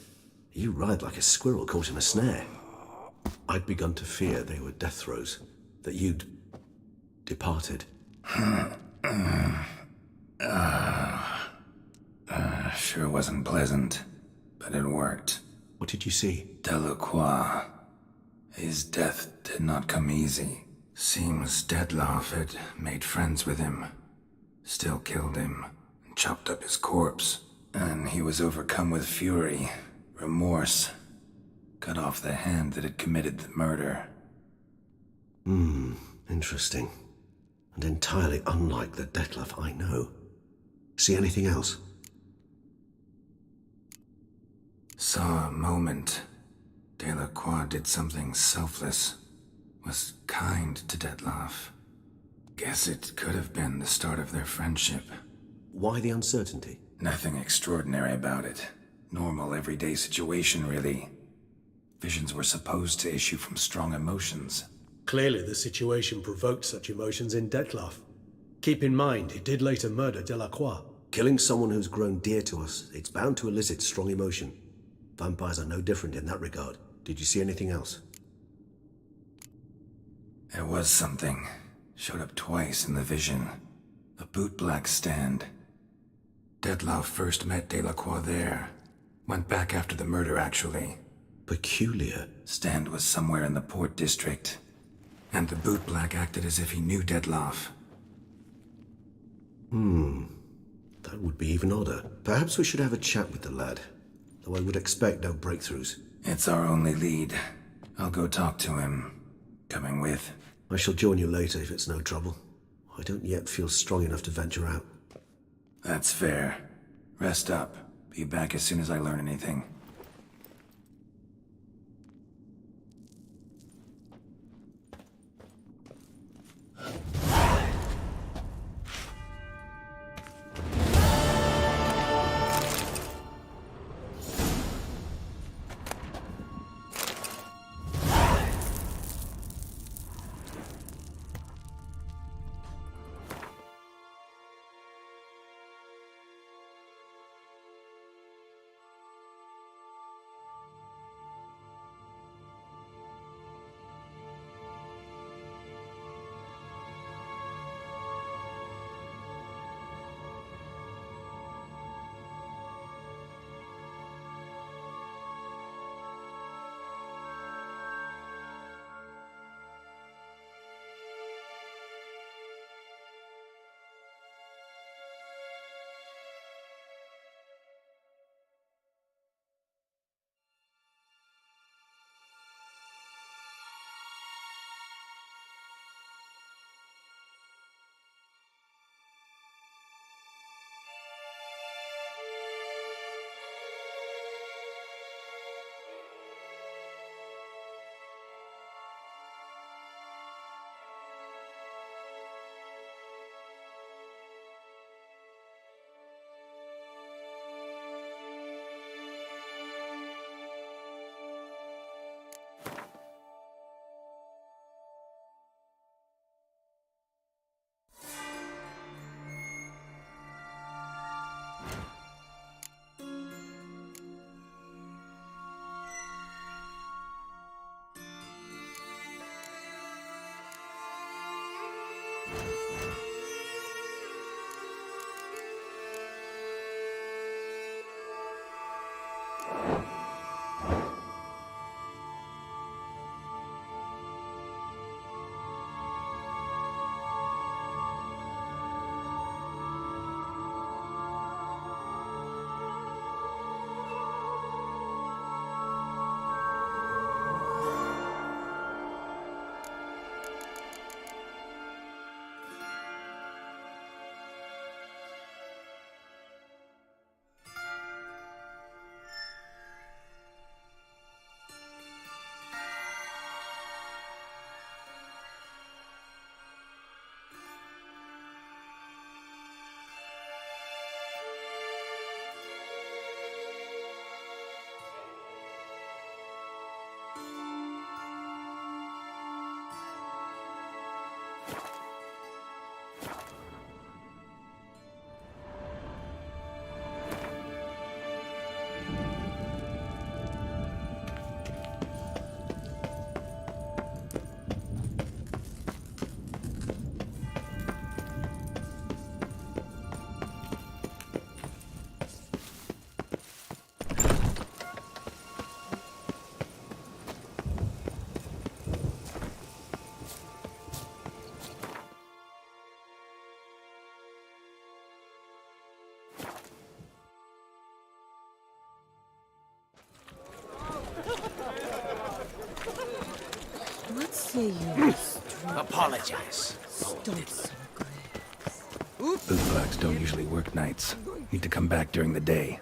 You ride like a squirrel caught in a snare. I'd begun to fear they were death throes, that you'd departed. Sure wasn't pleasant, but it worked. What did you see? Delacroix. His death did not come easy. Seems Dettlaff had made friends with him, still killed him, and chopped up his corpse. And he was overcome with fury, remorse, cut off the hand that had committed the murder. Interesting. And entirely unlike the Dettlaff I know. See anything else? Saw a moment. Delacroix did something selfless. Was kind to Dettlaff. Guess it could have been the start of their friendship. Why the uncertainty? Nothing extraordinary about it. Normal, everyday situation, really. Visions were supposed to issue from strong emotions. Clearly the situation provoked such emotions in Dettlaff. Keep in mind, he did later murder Delacroix. Killing someone who's grown dear to us, it's bound to elicit strong emotion. Vampires are no different in that regard. Did you see anything else? There was something. Showed up twice in the vision. A bootblack stand. Dettlaff first met Delacroix there. Went back after the murder, actually. Peculiar. Stand was somewhere in the Port District. And the bootblack acted as if he knew Dettlaff. That would be even odder. Perhaps we should have a chat with the lad. Though I would expect no breakthroughs. It's our only lead. I'll go talk to him. Coming with? I shall join you later if it's no trouble. I don't yet feel strong enough to venture out. That's fair. Rest up. Be back as soon as I learn anything. Play you. Apologize. Don't so Bootbugs don't usually work nights. Need to come back during the day.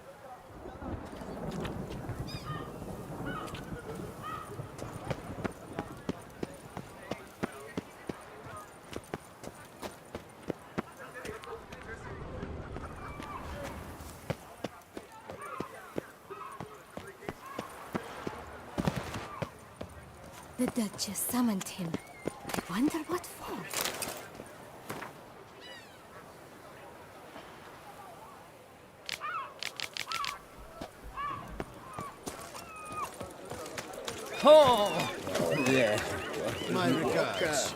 The Duchess summoned him. I wonder what for. My regards.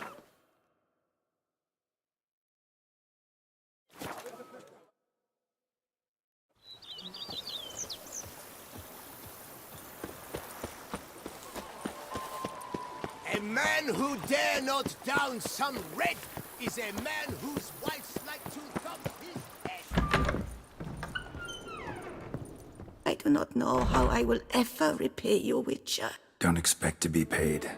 A man who dare not down some red is a man whose wife's like to thump his head. I do not know how I will ever repay you, Witcher. Don't expect to be paid.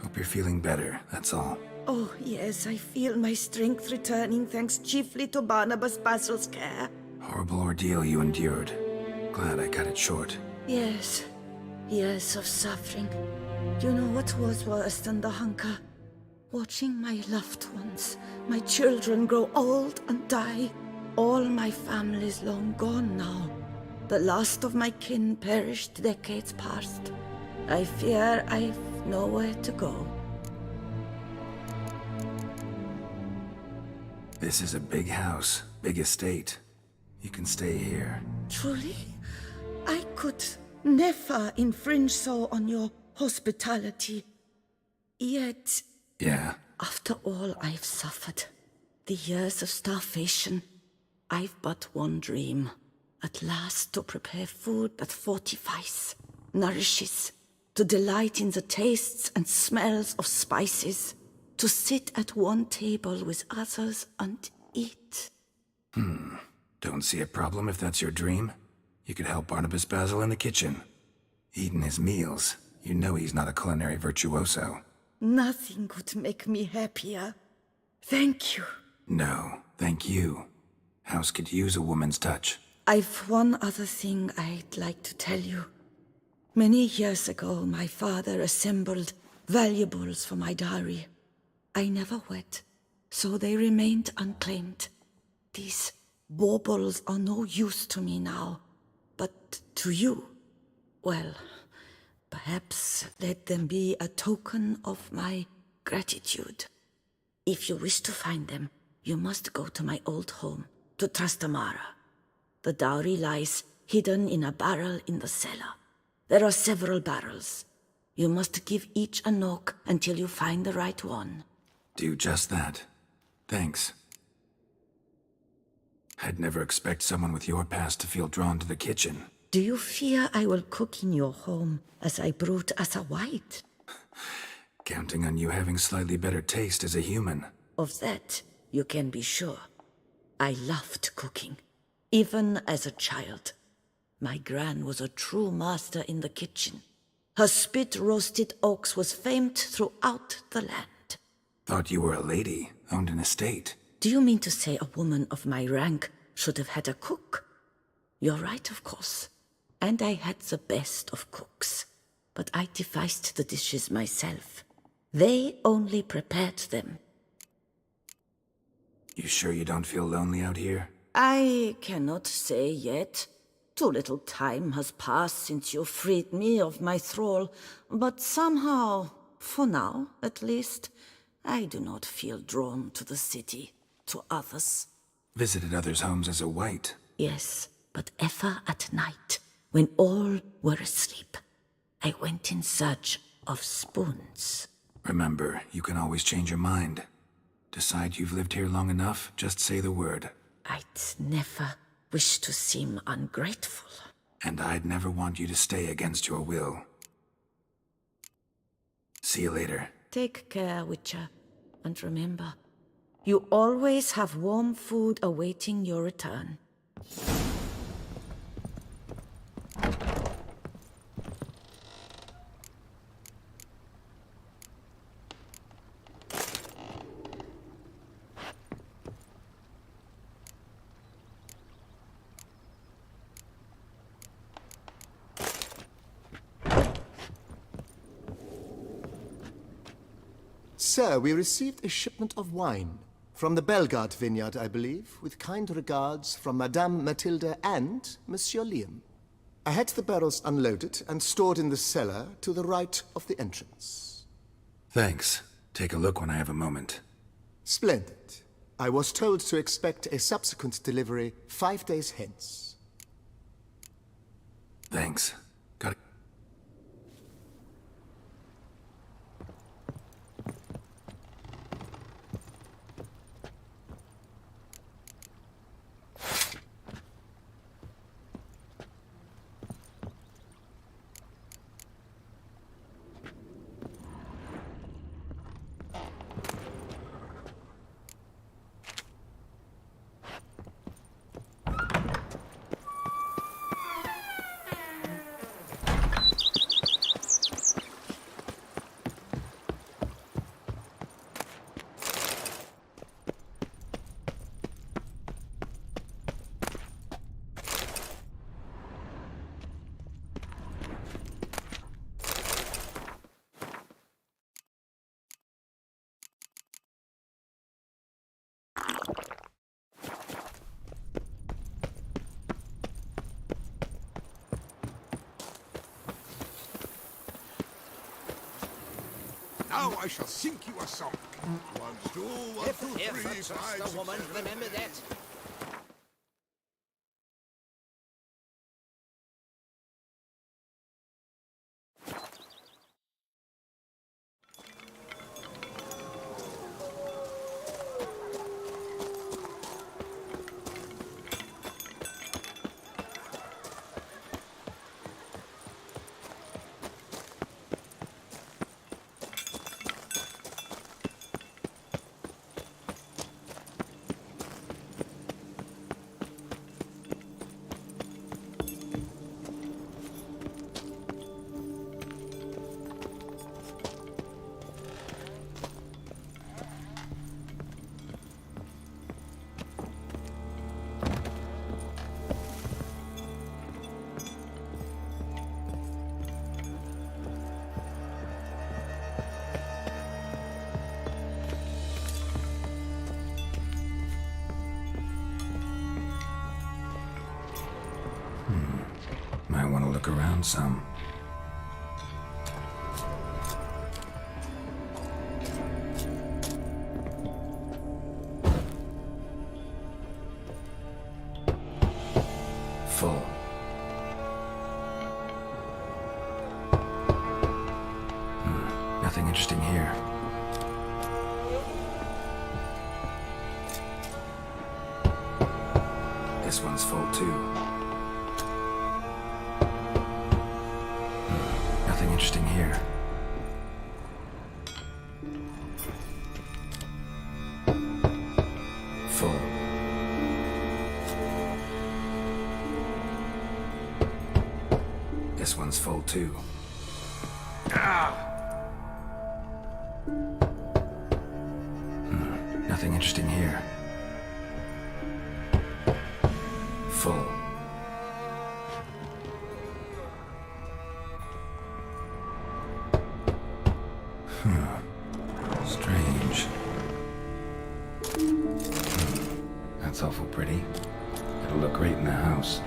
Hope you're feeling better, that's all. Oh, yes, I feel my strength returning thanks chiefly to Barnabas Basil's care. Horrible ordeal you endured. Glad I cut it short. Yes, years of suffering. Do you know what was worse than the hunger? Watching my loved ones, my children grow old and die. All my family's long gone now. The last of my kin perished decades past. I fear I've nowhere to go. This is a big house, big estate. You can stay here. Truly? I could never infringe so on your hospitality. Yet, Yeah, after all I've suffered, the years of starvation, I've but one dream. At last to prepare food that fortifies, nourishes, to delight in the tastes and smells of spices, to sit at one table with others and eat. don't see a problem if that's your dream. You could help Barnabas Basil in the kitchen. Eating his meals. You know he's not a culinary virtuoso. Nothing could make me happier. Thank you. No, thank you. House could use a woman's touch. I've one other thing I'd like to tell you. Many years ago, my father assembled valuables for my dowry. I never wed, so they remained unclaimed. These baubles are no use to me now, but to you, well, perhaps let them be a token of my gratitude. If you wish to find them, you must go to my old home, to Trastamara. The dowry lies hidden in a barrel in the cellar. There are several barrels. You must give each a knock until you find the right one. Do just that. Thanks. I'd never expect someone with your past to feel drawn to the kitchen. Do you fear I will cook in your home as I brewed as a white? Counting on you having slightly better taste as a human. Of that, you can be sure. I loved cooking, even as a child. My gran was a true master in the kitchen. Her spit-roasted ox was famed throughout the land. Thought you were a lady, owned an estate. Do you mean to say a woman of my rank should have had a cook? You're right, of course. And I had the best of cooks. But I devised the dishes myself. They only prepared them. You sure you don't feel lonely out here? I cannot say yet. Too little time has passed since you freed me of my thrall, but somehow, for now at least, I do not feel drawn to the city, to others. Visited others' homes as a white. Yes, but ever at night, when all were asleep, I went in search of spoons. Remember, you can always change your mind. Decide you've lived here long enough, just say the word. I'd never wish to seem ungrateful. And I'd never want you to stay against your will. See you later. Take care, Witcher. And remember, you always have warm food awaiting your return. Sir, we received a shipment of wine. From the Belgard vineyard, I believe, with kind regards from Madame Matilda and Monsieur Liam. I had the barrels unloaded and stored in the cellar to the right of the entrance. Thanks. Take a look when I have a moment. Splendid. I was told to expect a subsequent delivery 5 days hence. Thanks. Got it. Now I shall sing you a song. 1, 2, 1, 2, 3, 5, 6, woman, 7. remember that. Might want to look around some. Full. Nothing interesting here. This one's full too. Nothing interesting here. Full. This one's full too. Nothing interesting here. Full. Strange. That's awful pretty. It'll look great in the house.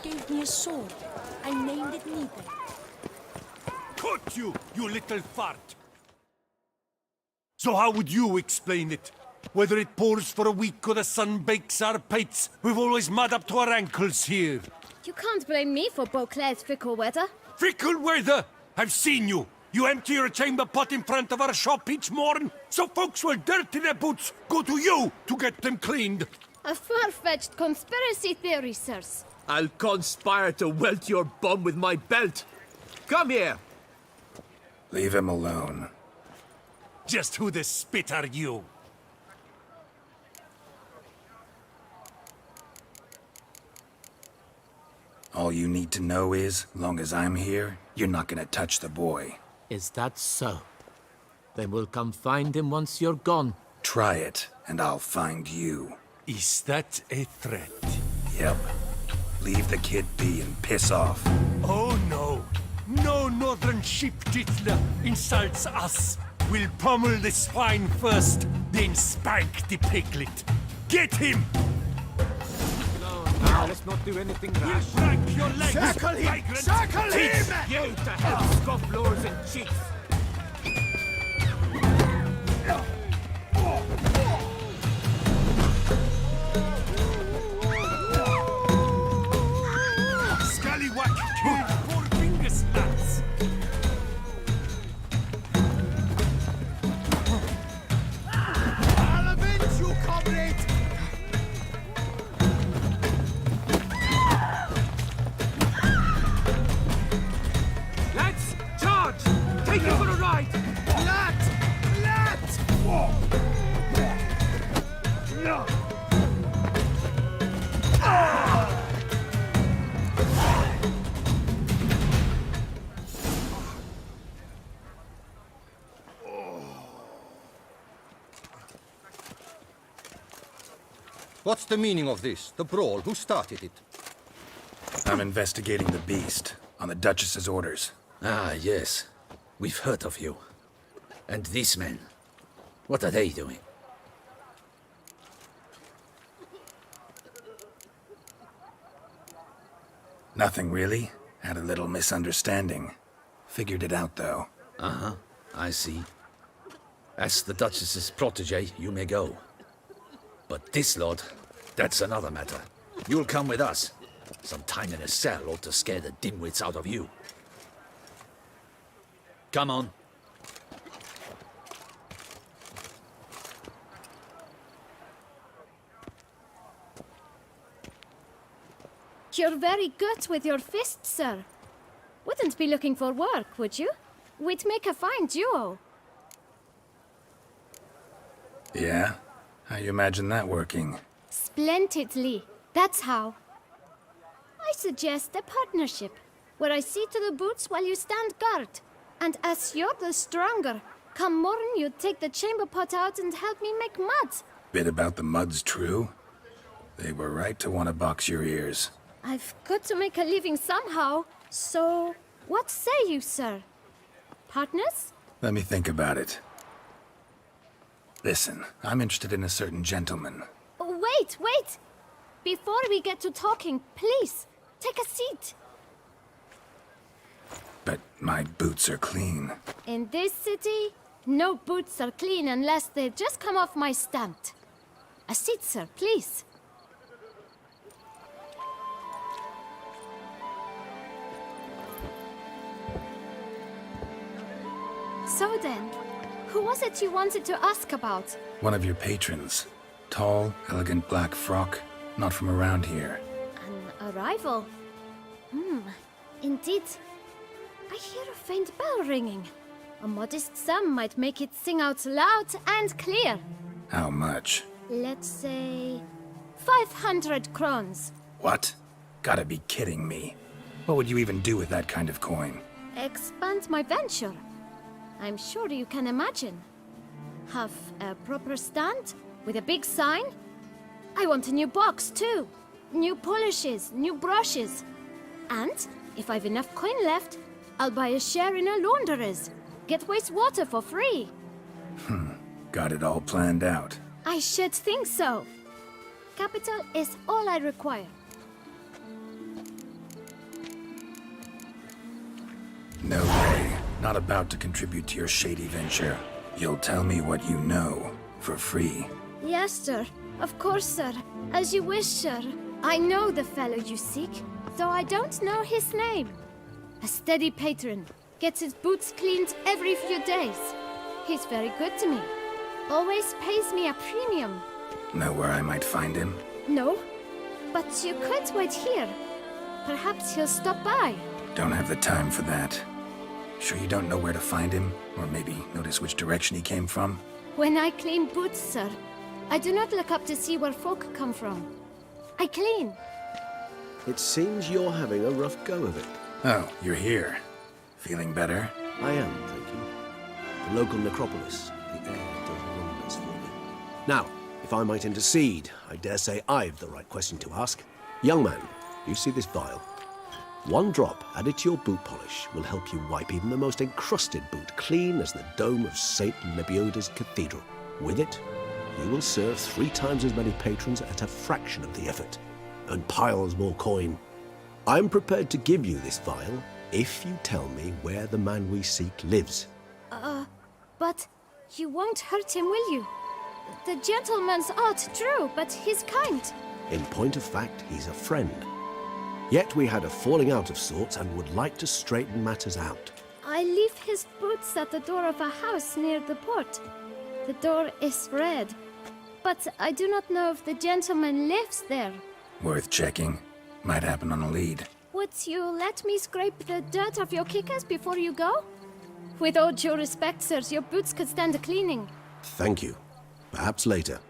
gave me a sword. I named it Nibe. Cut you, you little fart! So how would you explain it? Whether it pours for a week or the sun bakes our pates, we've always mud up to our ankles here. You can't blame me for Beauclair's fickle weather. Fickle weather! I've seen you! You empty your chamber pot in front of our shop each morn, so folks will dirty their boots, go to you to get them cleaned. A far-fetched conspiracy theory, sirs. I'll conspire to welt your bum with my belt. Come here. Leave him alone. Just who the spit are you? All you need to know is, long as I'm here, you're not gonna touch the boy. Is that so? Then we'll come find him once you're gone. Try it, and I'll find you. Is that a threat? Yep. Leave the kid be and piss off. Oh no! No northern sheep titler insults us! We'll pummel the swine first, then spank the piglet. Get him! Now, let's not do anything rash. We'll break your legs, Circle him! vagrant! Circle him! Teach You to hell, scofflaws and cheats! Scallywag killed poor Bingus lads! I'll avenge you, comrade! Lads, charge! Take him for a ride! Lad! What's the meaning of this? The brawl? Who started it? I'm investigating the beast, on the Duchess's orders. Ah, yes. We've heard of you. And these men, what are they doing? Nothing really. Had a little misunderstanding. Figured it out, though. Uh-huh, I see. As the Duchess's protege, you may go. But this lot, that's another matter. You'll come with us. Some time in a cell ought to scare the dimwits out of you. Come on. You're very good with your fists, sir. Wouldn't be looking for work, would you? We'd make a fine duo. Yeah? How you imagine that working? Splendidly. That's how. I suggest a partnership, where I see to the boots while you stand guard. And as you're the stronger, come morn you take the chamber pot out and help me make mud. Bit about the mud's true? They were right to want to box your ears. I've got to make a living somehow, so what say you, sir? Partners? Let me think about it. Listen, I'm interested in a certain gentleman. Wait! Before we get to talking, please, take a seat. But my boots are clean. In this city, no boots are clean unless they just come off my stamp. A seat, sir, please. So then, who was it you wanted to ask about? One of your patrons. Tall, elegant black frock. Not from around here. An arrival? Indeed. I hear a faint bell ringing. A modest sum might make it sing out loud and clear. How much? Let's say 500 crowns. What? Gotta be kidding me. What would you even do with that kind of coin? Expand my venture. I'm sure you can imagine. Have a proper stand with a big sign. I want a new box too. New polishes, new brushes. And if I've enough coin left, I'll buy a share in a launderer's. Get wastewater for free. Got it all planned out. I should think so. Capital is all I require. No way. Not about to contribute to your shady venture. You'll tell me what you know, for free. Yes, sir. Of course, sir. As you wish, sir. I know the fellow you seek, though I don't know his name. A steady patron. Gets his boots cleaned every few days. He's very good to me. Always pays me a premium. Know where I might find him? No, but you could wait here. Perhaps he'll stop by. Don't have the time for that. Sure you don't know where to find him? Or maybe notice which direction he came from? When I clean boots, sir, I do not look up to see where folk come from. I clean. It seems you're having a rough go of it. Oh, you're here. Feeling better? I am, thank you. The local necropolis. The air does wonders for me. Now, if I might intercede, I dare say I've the right question to ask. Young man, you see this vial? One drop added to your boot polish will help you wipe even the most encrusted boot clean as the dome of St. Lebioda's Cathedral. With it, you will serve 3 times as many patrons at a fraction of the effort, and piles more coin. I'm prepared to give you this vial if you tell me where the man we seek lives. But you won't hurt him, will you? The gentleman's odd, true, but he's kind. In point of fact, he's a friend. Yet we had a falling out of sorts and would like to straighten matters out. I leave his boots at the door of a house near the port. The door is red, but I do not know if the gentleman lives there. Worth checking. Might happen on a lead. Would you let me scrape the dirt off your kickers before you go? With all due respect, sirs, your boots could stand a cleaning. Thank you. Perhaps later.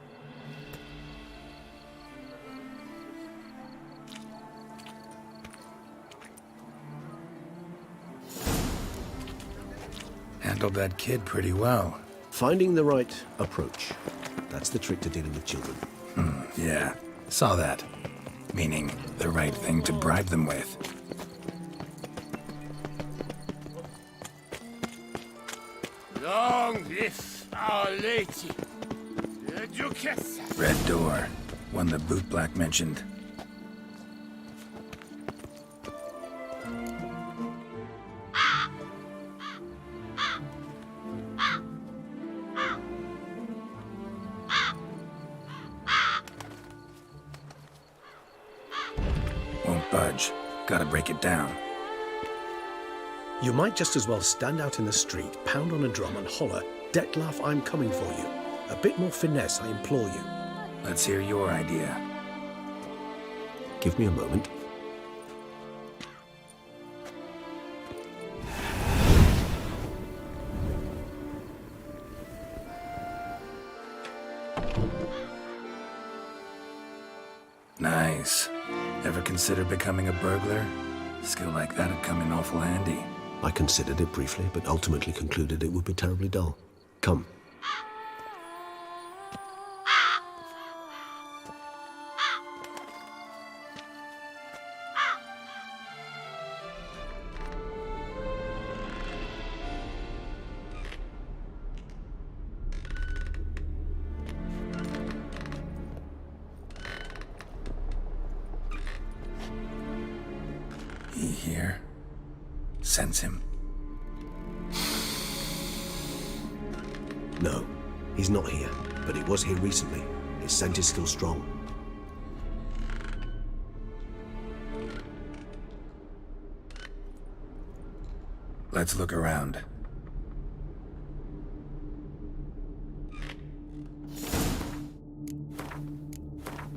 Handled that kid pretty well. Finding the right approach. That's the trick to dealing with children. Yeah. Saw that. Meaning, the right thing to bribe them with. Long live Our Lady, the Duchess. Red door. One the bootblack mentioned. Won't budge. Gotta break it down. You might just as well stand out in the street, pound on a drum and holler, "Dettlaff, I'm coming for you." A bit more finesse, I implore you. Let's hear your idea. Give me a moment. Nice. Ever consider becoming a burglar? Skill like that'd come in awful handy. I considered it briefly, but ultimately concluded it would be terribly dull. Come. He here? Sense him? No, he's not here, but he was here recently. His scent is still strong. Let's look around.